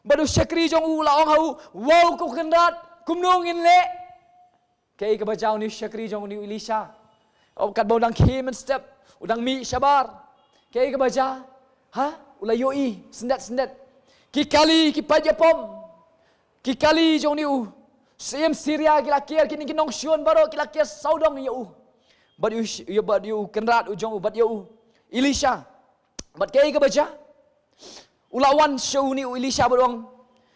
baru syakri jong ulaong hau wow ku kendat kumnongin le kai ka bajau ni syakri jong ni Elisha au kat bodang kim step udang mi syabar kai ka baja ha ulai yoi sendat ki kali ki pajapom ki kali jong ni u sim Syria ki lakir kini kinong syun baro ki lakir saudong yu bad yu kendat u jong bad yu Elisha bad kai ka baja ulawan show ni Elisha berong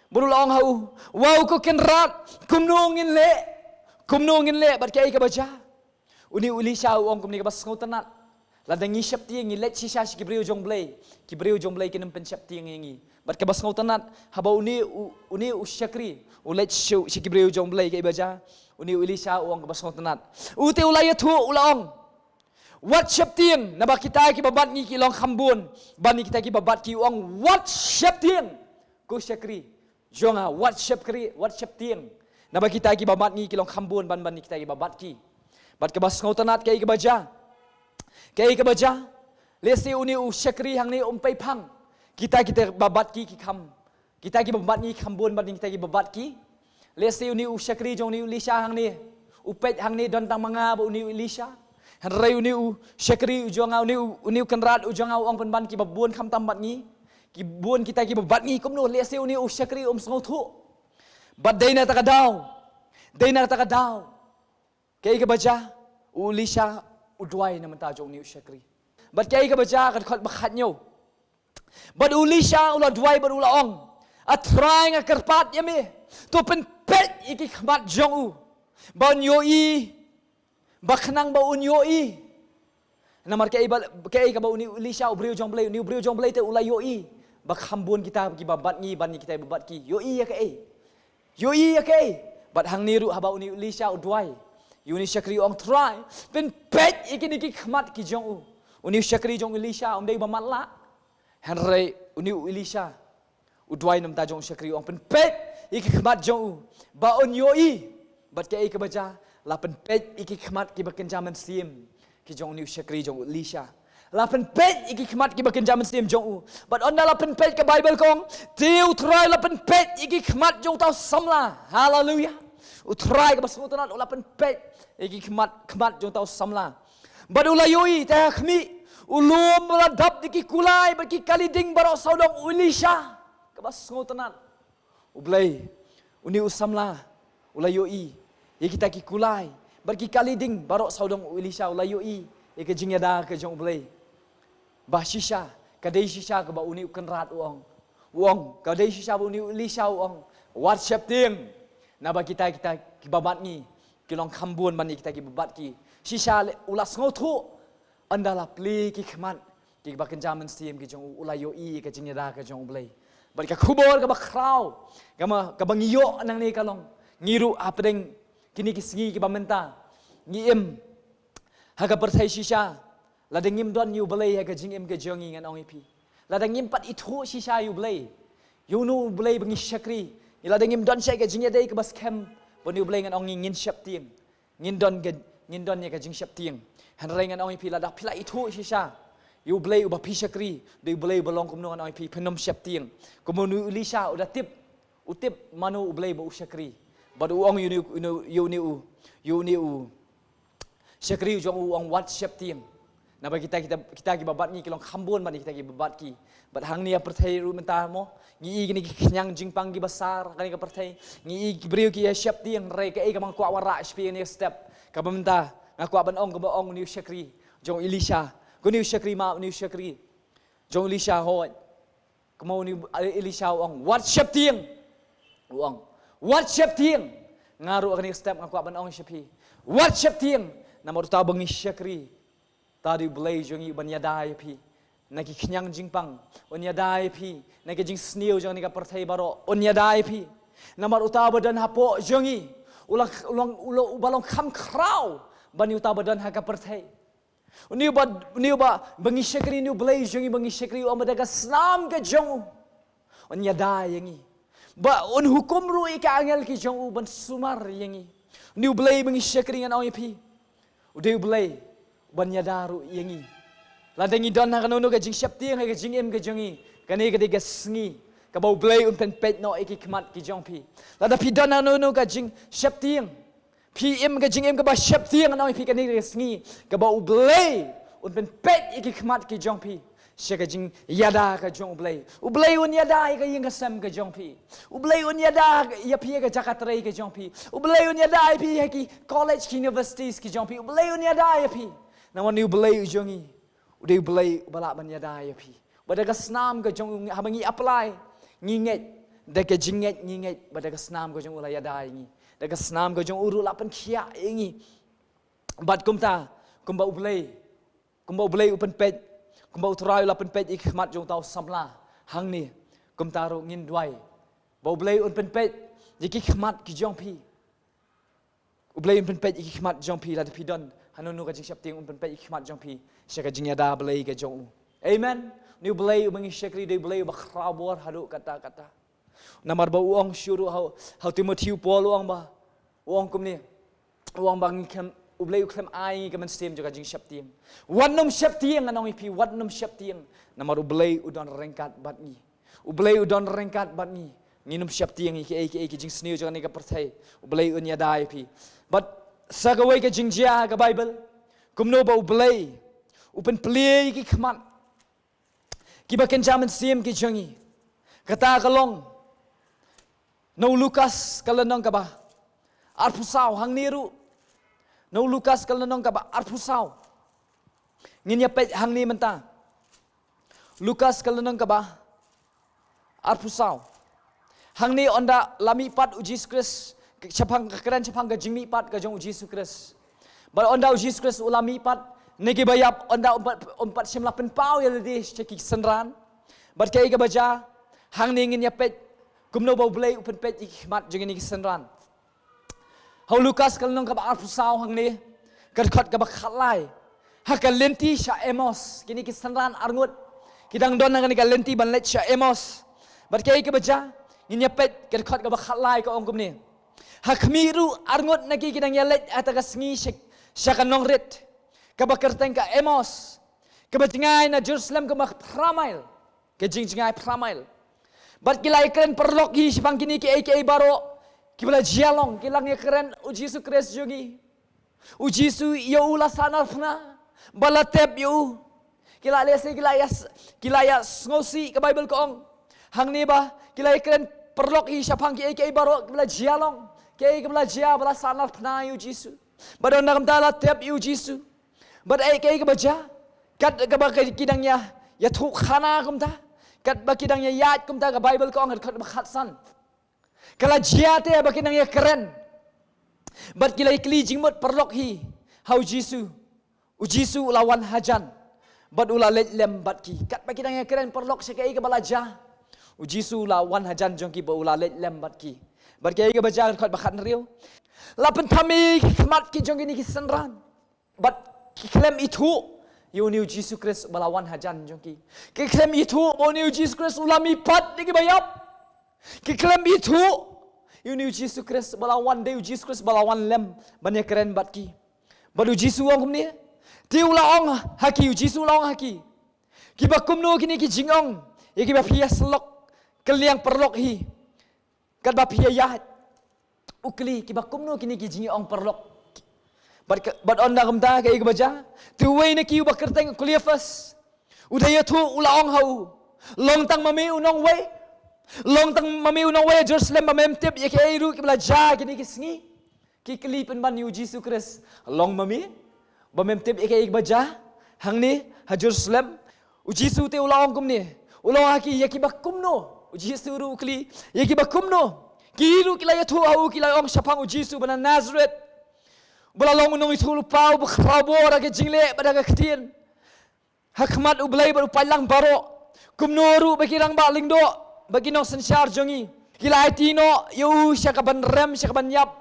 berulong hau wow ko kenrat kumnongin le bat kai ka baca uni Elisha ong kumni ka bas ngotanat ladang ngishap tiang ngi let sisa ki breu jong blai kinam penchap tiang ngi bat ka bas ngotanat haba uni usyakri ulet show ki breu jong blai kai baca uni Elisha ong ka bas ngotanat ute ulayat hu ulaong wat syap tiang naba kita ki babat ngi ki long khambun bani kita ki babat ki ong wat syap tiang ku syakri jonga wat syap tiang naba kita ki babat ngi ki long khambun bani kita ki babat ki bat ke bas ngautanat kai ke baja lesi uni u syakri hang ni umpai phang kita babat ki kham kita ki babat ngi khambun bani kita ki babat ki lesi uni u syakri jong ni Elisha hang ni upet hang ni don tang manga uni Elisha Henry uni syakri ujanga uni kenrat ujanga ong penban ki babun kham tambat ngi ki bun kita ki babat ngi komno lesi uni syakri ngau thu bad deina takadaw Kaya ka baca, Elisha udway naman ta jong ni Shakri. But kaya ka baca kat khot bakhat nyo. But Elisha ula dway but ula ong. At trying a karpat yami. To penpet iki khmat jong u. Ba unyoi. Baknang ba unyoi. Namar kaya ka ba uni Elisha ubriu jong blay. Uni ubriu jong blay te ula yoi. Bakhambun kita ki babat ngi ban kita babat ki. Yoi ya kaya. Yoi ya kaya. But hang niru haba uni Elisha udway. Uni Shakri ong try. Penpet iki khmat ki jong u. Uni Shakri jong Elisha dei ba matla. Henry uni Elisha udway nam ta jong Shakri ong penpet iki khmat jong u. Ba on yoi. But kaya ka baca la penpet iki khmat ki bakenjaman sim ki jong uni Shakri jong Elisha. La penpet iki khmat ki bakenjaman sim jong u. But on la penpet ka Bible kong tiu try la penpet iki khmat jong tau samla. Hallelujah. Utray ka basmutan la penpet iki khmat jong tau samla. But ula yoi ta khmi ulum meladap di kulai bagi kaliding barok saudong Elisha kabas ngotanan ublay uni usamla ulayoi ye kita ki kulai bagi kaliding barok saudong Elisha ulayoi ye ke jingyada ke jong ublay bashisha kadai shisha ke ba uni kenrat uong kadai shisha ba uni Elisha uong WhatsApp ting na ba kita ki babat ni kilong khambun man kita ki babat ki shisha ulas ngothu Andala pli ki khmat ki ba kenjaman sim ki jong ulayo I ka jingyada ka jong blay bari ka khubor ka ba kraw ka ba ngiyo nang ni kalong ngiru apdeng kini ki singi ki ba menta ngiem ha ka perthai shisha la dengim don yu blay ha ka jingim ka jongi ngan ong ipi la dengim pat ithu shisha yu blay yu nu blay bangi Shakri la dengim don shay ka jingyada ka bas kem bon yu blay ngan ong ngin shap tieng ngin don ya ka jing shap tieng Hanrengan ong ipi ladak pila itu shisha. You blay uba pi Shakri, do blay belong kumno ong ipi penom syap tieng. Kumunu Elisha udah utip manu blay ba Shakri. Badu ong you ni Shakri jong ong wat syap tieng. Na ba kita ki babat ni kilong khambun ba kita ki babat ki. Bat hang ni perthai ru mentah mo. Ngi gini kenyang jingpang gi besar kani ka perthai. Ngi briu ki syap tieng re ka ka mang kwa wara spi ni step. Ka mentah ngaku aban ong ba ong ni Shakri jong Elisha ko ni Shakri ma ni Shakri jong Elisha hoat kamo ni Elisha ong WhatsApp tieng ong WhatsApp tieng ngaru kani step ngaku aban ong Shapi WhatsApp tieng namor ta bangi Shakri tadi blay jong i ban yadai pi naki kenyang jingpang on yadai pi naki jing sniu jong ni ka perthai baro on yadai pi namor utaba dan hapo jong i ulang balong kham kraw Bani utaba dan haka perthai. Uniu ba bangi Shakri niu blay jongi bangi Shakri o madaga snam ka jong. On yada yangi. Ba on hukum ru ika angel ki jong ban sumar yangi. Niu blay bangi Shakri ngan ong ipi. Udeu blay ban yada ru yangi. Ladangi don haka nono ka jing syap tieng ka jing em ka jongi. Kani ka diga sngi. Ka bau blay un pen pet no iki khmat ki jong pi. Ladapi don haka nono ka jing syap tieng. PM ka jingem ka ba syap tiang anong ipi ka ni resngi ka ba ublay un pen pet iki khmat ki jong pi sya ka jing yada ka jong ublay un yada ka ying ka sam ka jong pi ublay un yada ya pi ka jakatrai ka jong pi ublay un yada pi ki college ki universities ki jong pi ublay un yada ya pi nawan ni ublay jongi udai ublay bala ban yada ya pi badaga snam ka jong habangi apply nginget deka jinget nginget badaga snam ka jong ula yada ngi daga snam ko jong uru lapan khia ingi bat kumba ublay upen pet kumba utrai lapan pet ik khmat jong tau samla hang ni kumta ro ngin dwai ba ublay upen pet iki khmat ki jong pi ublay upen pet iki khmat jong pi la de pidon hanunu ka jing syap ting upen pet ik khmat jong pi syaka jing yada blay ka jong amen ni ublay ubangi Shakri de ublay ba khrabor hadu kata namar ba uang syuru how Timothy Paul uang ba uang kumni uang bang kem ublay uklem ai kemen stem juga jing syap tieng wanum syap tieng anong ipi wanum syap tieng namar ublay udon rengkat bat ni ublay udon rengkat bat ni nginum syap tieng iki jing sniu juga ni ka perthai ublay unya dai pi but sagawai ka jing jia ka Bible kumno ba ublay upen play iki khmat kibaken jaman sim ki jongi kata kalong no Lukas kalanang ka ba arpusaw hang niru no Lukas kalanong ka ba arpusaw. Nginya pet hang ni menta. Lukas kalanong ka ba arpusaw. Hang ni onda lami pat uji Kristus chapang keren chapang ka jingmi pat ka jong uji Kristus. But onda uji Kristus ulami pat negi bayap onda umpat simla penpau ya ledi ceki senran. But kay ka baja hang ni nginya pet kumno bau blay upen pet ikmat jong ini senran. Hau Lukas kalanong ka ba arpusaw hang ni kerkot ka ba khalai. Haka lenti sya emos kini ki senran arngut. Kidang don nang ka lenti ban let sya emos. But kay ka baja nginya pet kerkot ka ba khalai ka ong kumni. Hakmiru arngut nagi kidang yalet ataga sngi sya kanong rit. Ka ba kerteng ka emos. Ka ba tingai na Jerusalem ka ba pramail. Ka jingjingai pramail. But kilai keren perlok hi sipang kini ki aka baro. Kibala jialong kilang ya keren uji Yesus Kristus jogi. Uji Yesus ya ula sanar pna. Bala tep yu. Kila lesi kila ya ngosi ke Bible ko ong. Hang ni ba kilai keren perlok hi sipang ki aka baro kibala jialong. Kibala jia bala sanar pna yu Yesus. Badon nakam dala tep yu Yesus. Bad aka baja kat ka ba kidang ya thuk khana kumta. Kat bakidang ya yat kumta ka Bible ko ang kat bakhatsan. Kala jiate bakidang ya keren. Bat kilai kli jingmut perlok hi. Hau Jisu. Ujisu lawan hajan. Bat ula lem bat ki. Kat bakidang ya keren perlok sekai ka balaja. Ujisu lawan hajan jongki ba ula lem bat ki. Bat kai ka baja kat bakhat riu. Lapen thami khmat ki jongki ni ki senran. Bat klem itu Yuniu Yesus Kristus balawan hajan jongki. Kiklem itu Yuniu Yesus Kristus ulami pat digi bayap. Kiklem itu Yuniu Yesus Kristus balawan Deus Yesus Kristus balawan lem banyak keren batki. Badu Yesus ong kumni. Ti ulaong haki Yesus ulaong haki. Kiba kumno kini ki jingong. Ya kiba pia selok keliang perlok hi. Kadba pia yahat. Ukli kiba kumno kini ki jingong perlok. But on na kumta kay baja tuway na kiyo bakerteng kuliafas udaya tu ulaong hau long tang mami unong way long tang mami unong way Jerusalem mamemtip ya kay ru kibla ja kini kisngi kiklipen ban yu Yesus Kristus long mami mamemtip ya kay baja hangni ha Jerusalem u Yesus te ulaong kumni ulaong haki ya kibak kumno u Yesus ru kli ya kibak kumno kiru kilaya tu hau kilayong sapang u Yesus bana Nazareth. Belalong unong itu lupau berkrabor agak jingle pada ketin. Hakmat ublay baru palang baro. Kumnoru bagi rang baling do bagi nong sensar jongi. Kilai tino yu syakaban rem syakaban yap.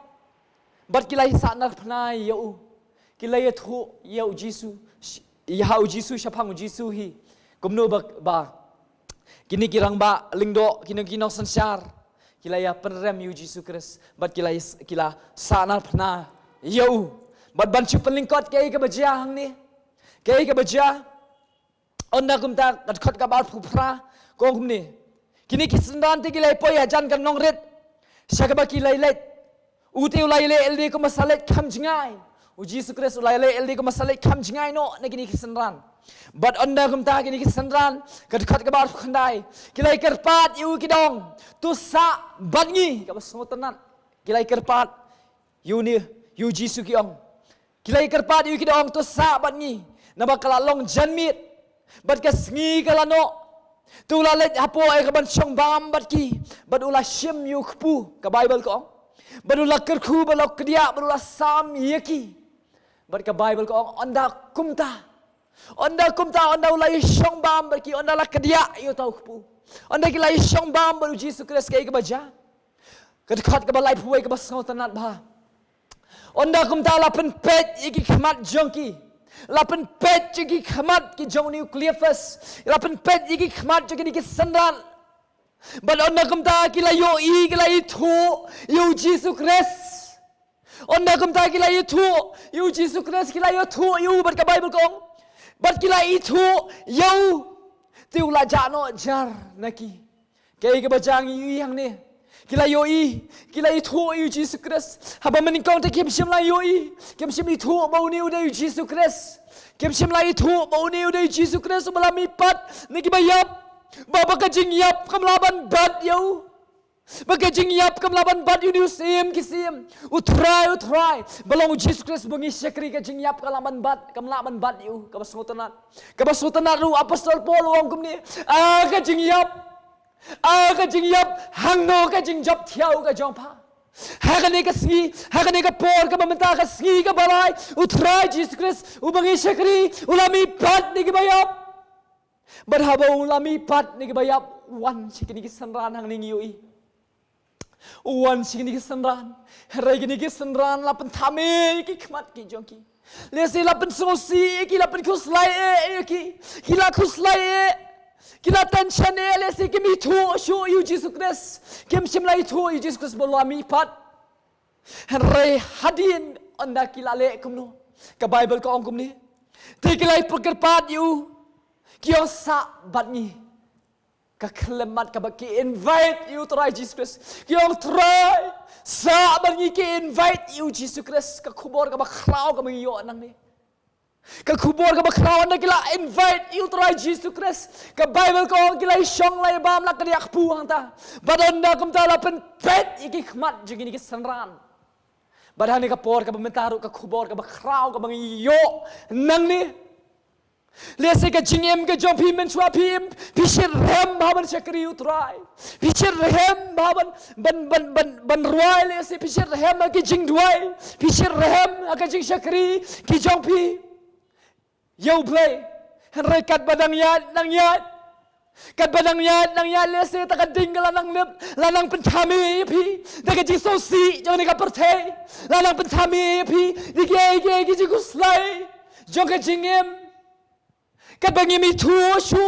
Bat kilai sanar penai yu. Kilai tu yu Yesus. Yau Yesus syapang Yesus hi. Kumno ba. Kini kirang ba lingdo kini nong sensar. Kilai penrem yu Yesus Kristus. Bat kilai sanar penai. Yo, bat bancu pelingkot kay ka baja hang ni. Kay ka baja. Onda kumta kadkot ka bar phupra kong kumni. Kini kisendan ti kilay poy hajan kan nong ret. Siya ka ba kilay let. Uti ulay le eldi ko masalet kam jingay. U Yesus Kristus ulay le eldi ko masalet kam jingay no na kini kisendan. Bat onda kumta kini kisendan kadkot ka bar khandai. Kilay kerpat yu kidong. Tu sa bangi ka basungotanan. Kilay kerpat yu ni yu Yesus kiong. Kilai kerpat yu kiong tu sabat ni. Naba kalalong janmit. Bat kasngi kalano. Tu lalet hapo ay kaban syong bam bat ki. Bat ula syem yu kpu. Ka Bible ko. Bat ula kerku balok kedia. Bat ula sam yaki. Bat ka Bible ko. Onda kumta. Onda kumta. Onda ula syong bam bat ki. Onda la kedia yu tau kpu. Onda kilai syong bam bat u Yesus Kristus kay kabaja. Kadkot kabalay puway kabasang tanat bah. Onda kumta lapen pet iki khmat jongki. Lapen pet iki khmat ki jong nucleus. Lapen pet iki khmat jong ki sandan. But onda kumta kila yo i kila itu yo Yesus Kristus. Onda kumta kila itu yo Yesus Kristus kila yo tu yo bat ka Bible kong. Bat kila itu yo tiu la jano jar naki. Kay ka bajang i hang ni. Kila yoi, kila itu yu Yesus Kristus. Haba meningkau te kem sim la yoi, kem sim itu bau ni udah yu Yesus Kristus. Kem sim la itu bau ni udah yu Yesus Kristus belami pat niki bayap. Baba kajing yap kamlaban bad yau. Bagi jing yap kam laban bat yu sim kisim. Utrai. Balong Jesus Christ bungi syakri ka jing yap kam laban bat yu. Kabasutanat ru apostol Paul wong kum ni. Ka jing yap hang no ka jing job thiau ka jong pa. Hakane ka por ka mamenta ka sngi ka balai. Utrai Jesus Christ ubangi syakri ulami bat ni bayap. Berhabau ulami bat ni bayap wan sikini kisanran hang ni yui. Wan sikini kisanran, rai gini kisanran lapan thame ki khmat ki jongki. Lesi lapan sosi ki lapan khuslai kila khuslai kila tension lesi ki mi thu shu yu Jesus Christ kim simlai thu yu Jesus Christ bolami pat. Rai hadin anda kila le kumno ka Bible ko ong kumni. Tikilai perkerpat yu kio sa batni. Kekelemat kabaki invite you try Jesus Christ. Kiyong try sa bangi ki invite you Jesus Christ. Kakubor ka bakraw ka mangiyo nang ni. Kakubor ka bakraw na kila invite you try Jesus Christ. Ka Bible ko kila isyong lay bam la kaniyak puhang ta. Badon na kum ta lapen pet ikikmat jeng ini kisanran. Badhan ni kapor ka bamentaru kakubor ka bakraw ka mangiyo nang ni. Lese ka jingem ka jom pim menchua pim pishir rem baban syakri utrai pishir rem baban ban ruai lese pishir rem ki jing duai pishir rem ka jing syakri ki jom pi yo play rekat badang yat nang yat kat badang yat nang yat lese ta ka ding lanang pentami pi ta ka jing sosi jong ni ka perthai lanang pentami pi dike ki jing kuslai jong ka jingem kat bangi mi thu shu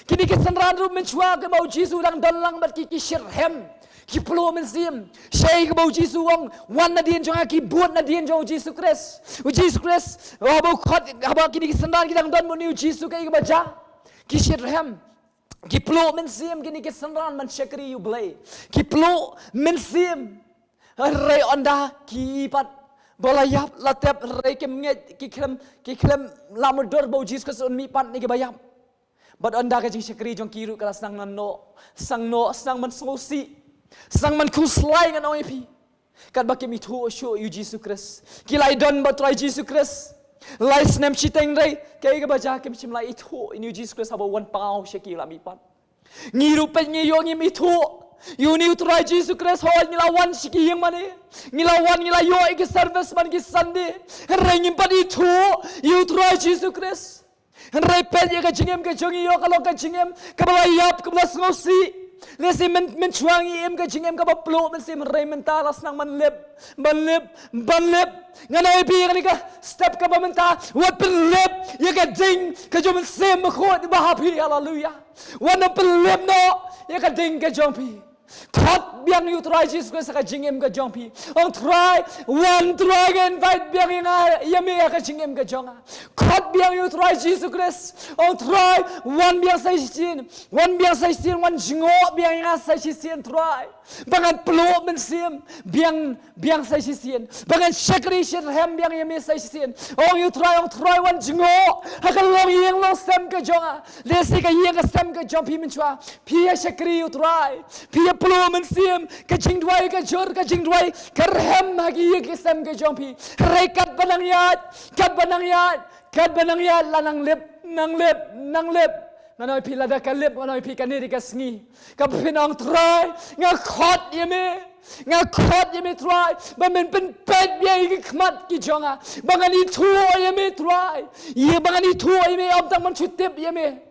kini kisanran ru menchua ke bau Jesu lang dalang bat ki shirhem ki plo men sim shay ke bau Jesu wong wan na dien jong ki buat na dien jong Jesus Christ bau khot bau kini kisanran ki dang don mon Jesus ke baja ki shirhem ki plo men sim kini kisanran man shakri you blay ki plo men sim rai onda ki pat Bolayap latep rei kem nget ki klem lamudor bau Jesus Christ on mi pat ni ke bayam. Bad anda ka jing syakri jong kiru kala sang man sosi sang man kuslai ngan oipi. Kat baki mi thu shu you Jesus Christ. Kilai don ba try Jesus Christ. Lai snem chiteng rei ke ke baja kem chim lai thu in you Jesus Christ abo 1 pound syakri la mi pat. Ngiru pe ngiyo ngi mi thu you need to try Jesus Christ hol ngilawan siki yang mane ngilawan ngilayo iki service man ki Sunday rengim padi thu you try Jesus Christ rei pen ye ka jingem ka jongi yo kalau ka jingem ka balayap ka blas ngosi lesi men chuangi em ka jingem ka baplo men sim rei mentalas nang man lep nganai bi ka step ka bamenta wat lep ye ka ding ka jom sem khot bahapi hallelujah wana lep no ye ka ding ka jompi Kot biang you try Jesus Christ ka jingem ka jongpi. On try invite biang inga yami ka jingem ka jonga. Kot biang you try Jesus Christ. On try one biang sai sin, one jingo biang inga sai sin try. Bangan pelo men sim biang sai sin. Bangan syakri hem biang yami sai sin. On try one jingo. Hakal long yang long sem ka jonga. Lesi ka yang ka sem ka jongpi men chua. Pia syakri you try. Pia pelo men sim ka jing dwai ka jor ka jing dwai ka rem hagi ye ke sem ka jompi rekat banang yat lanang lep nang lep nganoi pi lada ka lep nganoi pi ka neri ka sngi ka pinong try nga khot yeme try ba men pen pet bia ki khmat ki jonga bangani thu yeme try ye bangani thu yeme om tang man chutip yeme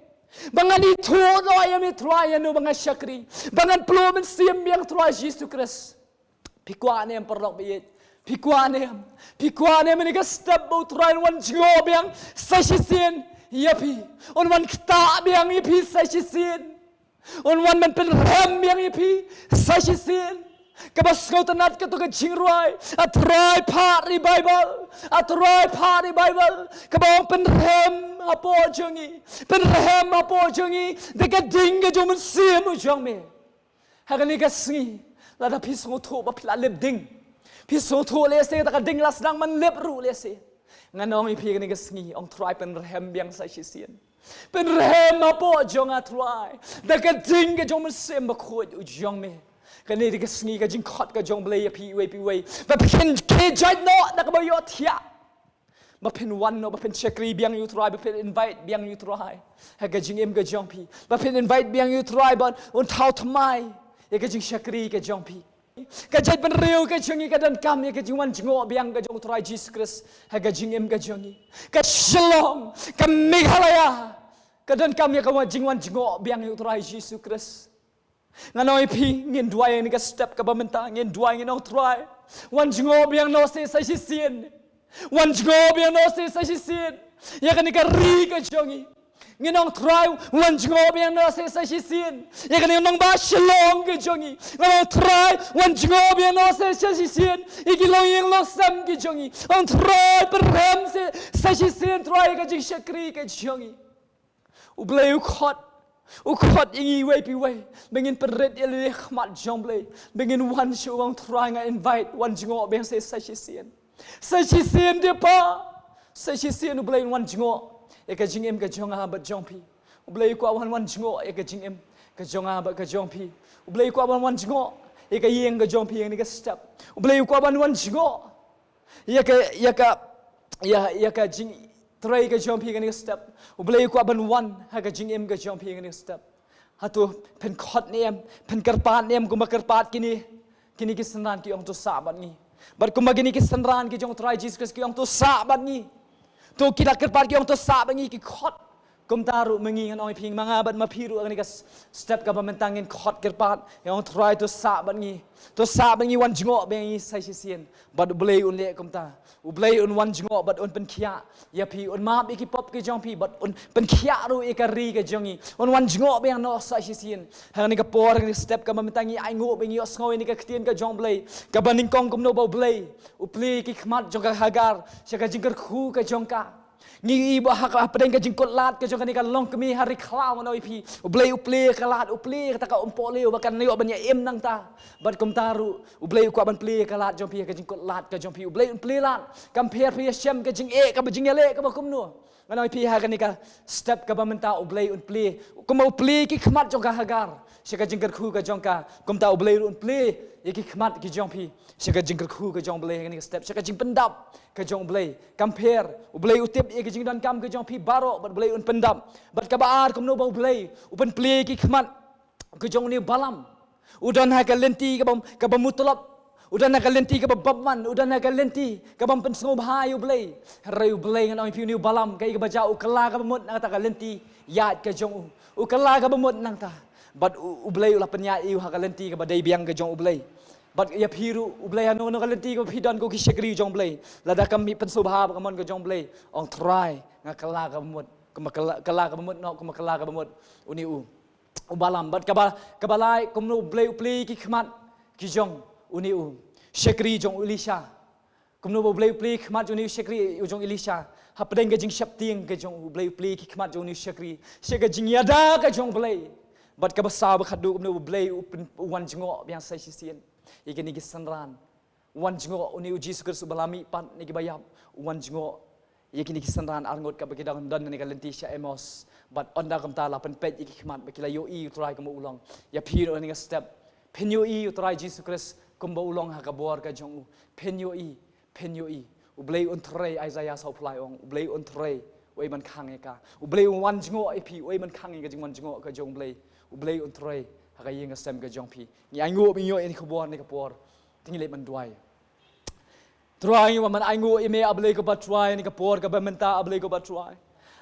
Bangani tuwa yami try anu bangan syakri. Bangan peluang sim yang try Jesus Christ. Pikuan yang perlok biet. Pikuan yang menikah step bau try wan jingo yang sashisin yapi. On wan kita yang yapi sashisin. On wan men pen ram yang yapi sashisin. Kabas kau tenat ke tu ke jingruai. Atrai part revival. Kabang penrem apa jongi. Dekat dingga jomen sim ujang me. Hagan ni kasngi. Lada pisong tu ba pila lep ding. Pisong tu lese tak ding las nang man lep ru lese. Nganong ipi ni kasngi. Ong try penrem biang sa sisian. Penrem apa jong atrai. Dekat dingga jomen sim ba khod ujang me. kan ni ka sngi ka jing khot ka jong blei pi we ba pen ke jai no na ka ba yo thia ba pen one no ba pen chekri biang you try ba pen invite biang you try ha ka jing em ka jong pi ba pen invite biang you try ba un thau thmai ya ka jing chekri ka jong pi ka jai ban riu ka jing ka dan kam ya ka jing wan jingo biang ka jong try Jesus Christ ha ka jing em ka jong ka shalom ka Meghalaya ka dan kam ya ka wan jingo biang you try Jesus Christ nganoi pi ngin duai ni ka step ka ba menta ngin duai ngin try wan jingo biang no se sa sien wan jingo biang no se sa sien ya ka ni ka ri ka jongi nginong try wan jingo biang no se sa sien ya ka ni nong ba shalom ka jongi nginong try wan jingo biang no se sa sien ikilong yeng lo sam ka jongi on try perhem se sa sien try ka jing shakri ka jongi ubleu khot ukot ingi way pi way bengin pered ele khmat jomble bengin wan shuang trying invite wan jingo beng se sashisien de pa sashisien ublei wan jingo e ka jingem ka jonga ba jompi ublei ko wan jingo e ka jingem ka jonga ba ka jompi ublei ko wan jingo e ka yeng ka jompi ni ka step ublei ko wan jingo ya ka jing try ka jump hi step ublei ko ban one ha ka jing em ka jump hi step hatu pen khot nem pen karpat nem kuma karpat kini ki sanran ki ong to sabat ni bar kuma gini ki sanran ki jong try Jesus Christ ki ong to sabat ni to kita karpat ki ong to sabat ni ki khot kum taru mengingan oi ping mangabat mapiru ani ka step ka bamentangin khot karpat ong try to sabat ni wan jingo bengi sai sien bad ublei un le kum ta ublei un wan jingo bad un pen khia ya pi un map iki pop ke jong pi bad un pen khia ru ikari ke jongi un wan jingo beng no sai sien hang ni ka por ni step ka bamentangi ai ngo bengi os ngoi ni ka ktien ka jong blei ka baning kong kum no ba blei upli ki khmat jong ka hagar saka jingkar khu ka jong ka ni ibu hak pedeng ka jingkot lat ka jong ka ni ka long kemi hari khlaw no pi ublei upli ka lat upli ka ka umpoleu bakan ni ban ya em nang ta bad kum taru ublei ko ban pli ka lat jong pi ka jingkot lat ka jong pi ublei pli lat compare pi shem ka jing e ka ba jing ele ka ba kum no nganoi pi ha ka ni ka step ka ba menta ublei un pli kum upli ki khmat jong ka hagar saka jingkar khu ka jong ka kum ta ublei un pli ki khmat ki jong pi saka jingkar khu ka jong blei ni step saka jing pendap ka jong blei compare ublei utip ki jing dan kam ka jong pi baro bad blei un pendap bad ka baar kum no ba blei upen pli ki khmat ka jong ni balam udan ha ka lenti ka bam mutlab udan ha ka lenti ka babman udan ha ka lenti ka bam pensngo bhai ublei rai ublei ngan oi pi ni balam kai ka baja ukala ka bamut nang ta ka lenti yat ka jong ukala ka bamut nang ta bad ublei ula penya iu ha ka lenti ka badai biang ka jong ublei bad ya phiru ublei no no ka lenti ka phidan ko ki shekri jong blei lada kam mi penso bha ka mon ka jong blei ong try ngakala ka bamut kala ka bamut no kala ka bamut uni ubalam bad kabalai kumno blei upli ki khmat ki jong uni shekri jong Elisha kumno blei upli khmat uni shekri jong Elisha hapdeng ka jing shapting ka jong blei upli ki khmat jong uni shekri sheka jing yada ka jong blei bad ka basa ba khadu kumno blei upen wan jingo biang sai sien ikeni ki sanran wan jingo uni Jesus Kristus balami pan ni ki bayap wan jingo yakini ki sanran arngot ka bagidang dan ni ka lentisha emos but onda kam ta la pen pet iki khmat bakila yo i try kam ulong ya phino ni step pen yo i try Jesus Christ kum ba ulong ha ka bor ka jong pen yo i ublei on tray Isaiah sau fly ong ublei on tray oi man khang e ka ublei wan jingo ai phi oi man khang e ka jing wan jingo ka jong ublei on tray ha ka yeng sem ka jong phi ni ai ngo bi yo ni khobor ni ka por tingi le man duai try wa man ai ngo ime ablei ko ba try ni ka por ka ba menta ablei ko ba try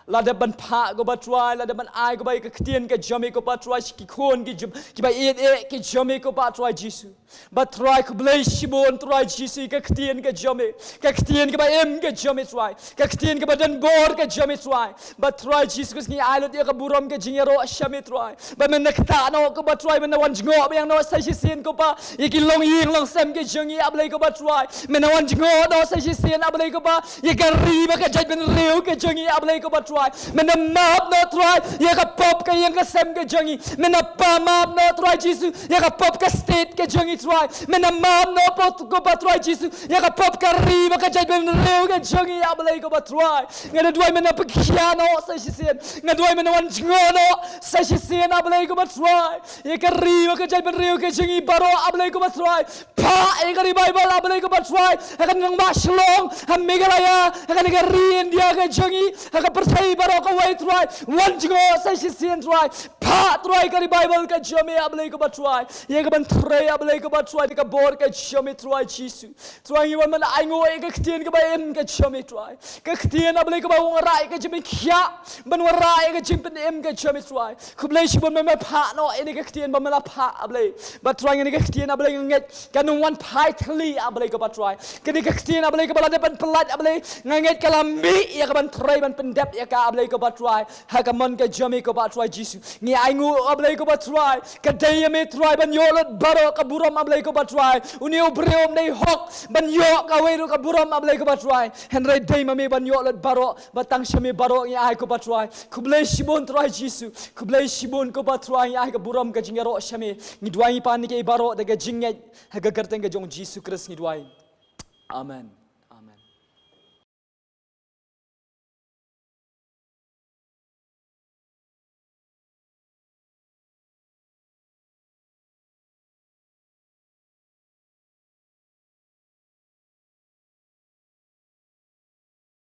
lada ban pha go ba try lada ban ai go ba ka ktien ka jome ko ba try ki khon ki ba e ki jome ko ba try Jesus ba try ko blei shibon try Jesus ka ktien ka jome ka ktien ka ba em ka jome try ka ktien ka ba dan bor ka jome try ba try Jesus ni ai lo dia ka burom ka jingero ashame try ba men nakta no ko ba try men wan jingo ba yang no sai sien ko ba iki long ying long sem ka jingi ablei ko ba try men wan jingo no sai sien ablei ko ba ye ka ri ba ka jai ben reu ka jingi ablei ko ba try mena map no try ya ka pop ka yang ka sem ka jangi mena pa map no try Jesus ya ka pop ka state ka jangi try mena map no pot ko ba try Jesus ya ka pop ka riba ka jai ben reu ka jangi ya balai ko ba try ngada duai mena pikiano sa sisen ngada duai mena wan ngono sa sisen abalai ko ba try ya ka riba ka jai ben reu ka jangi baro abalai ko ba try pa e ka Bible abalai ko ba try akan nang maslong ham megalaya akan ka ri India ka jangi akan persai baro ka wai try wan ngo sa sisen try pa try ka Bible ka jami abalai ko ba try ya ka ban try abalai ko ba try ka bor ka jami try Jesus try iwan man ai ngo e ka ktien ka ba em ka jami try ka ktien abalai ko ba wong rai ka jami khya ban wa rai ka jimpen em ka jami try kublai shibon me pa no ini ka ktien ba mala pa abalai ba try ni ka ktien abalai nget ka nung wan pai thli abalai ko ba try ka ni ka ktien abalai ko ba la ban pelat abalai nget ka lambi ya ka ban try ban pendap ya ka abalai ko ba try ha ka mon ka jami ko ba try Jesus ni ai ngo abalai ko ba try ka day me try ban yolot baro ka buram abalai ko ba try uni obreom nei hok ban yo ka weru ka buram abalai ko ba try henry day me ban yolot baro batang shami baro ya ai ko ba try kublai shibon try Jesus kublai shibon ko ba try ya ai ka buram ka jingaro shami ni duai pan ni ke baro daga jinget ha ga garteng ga jong Jesus Christ ni duai amen.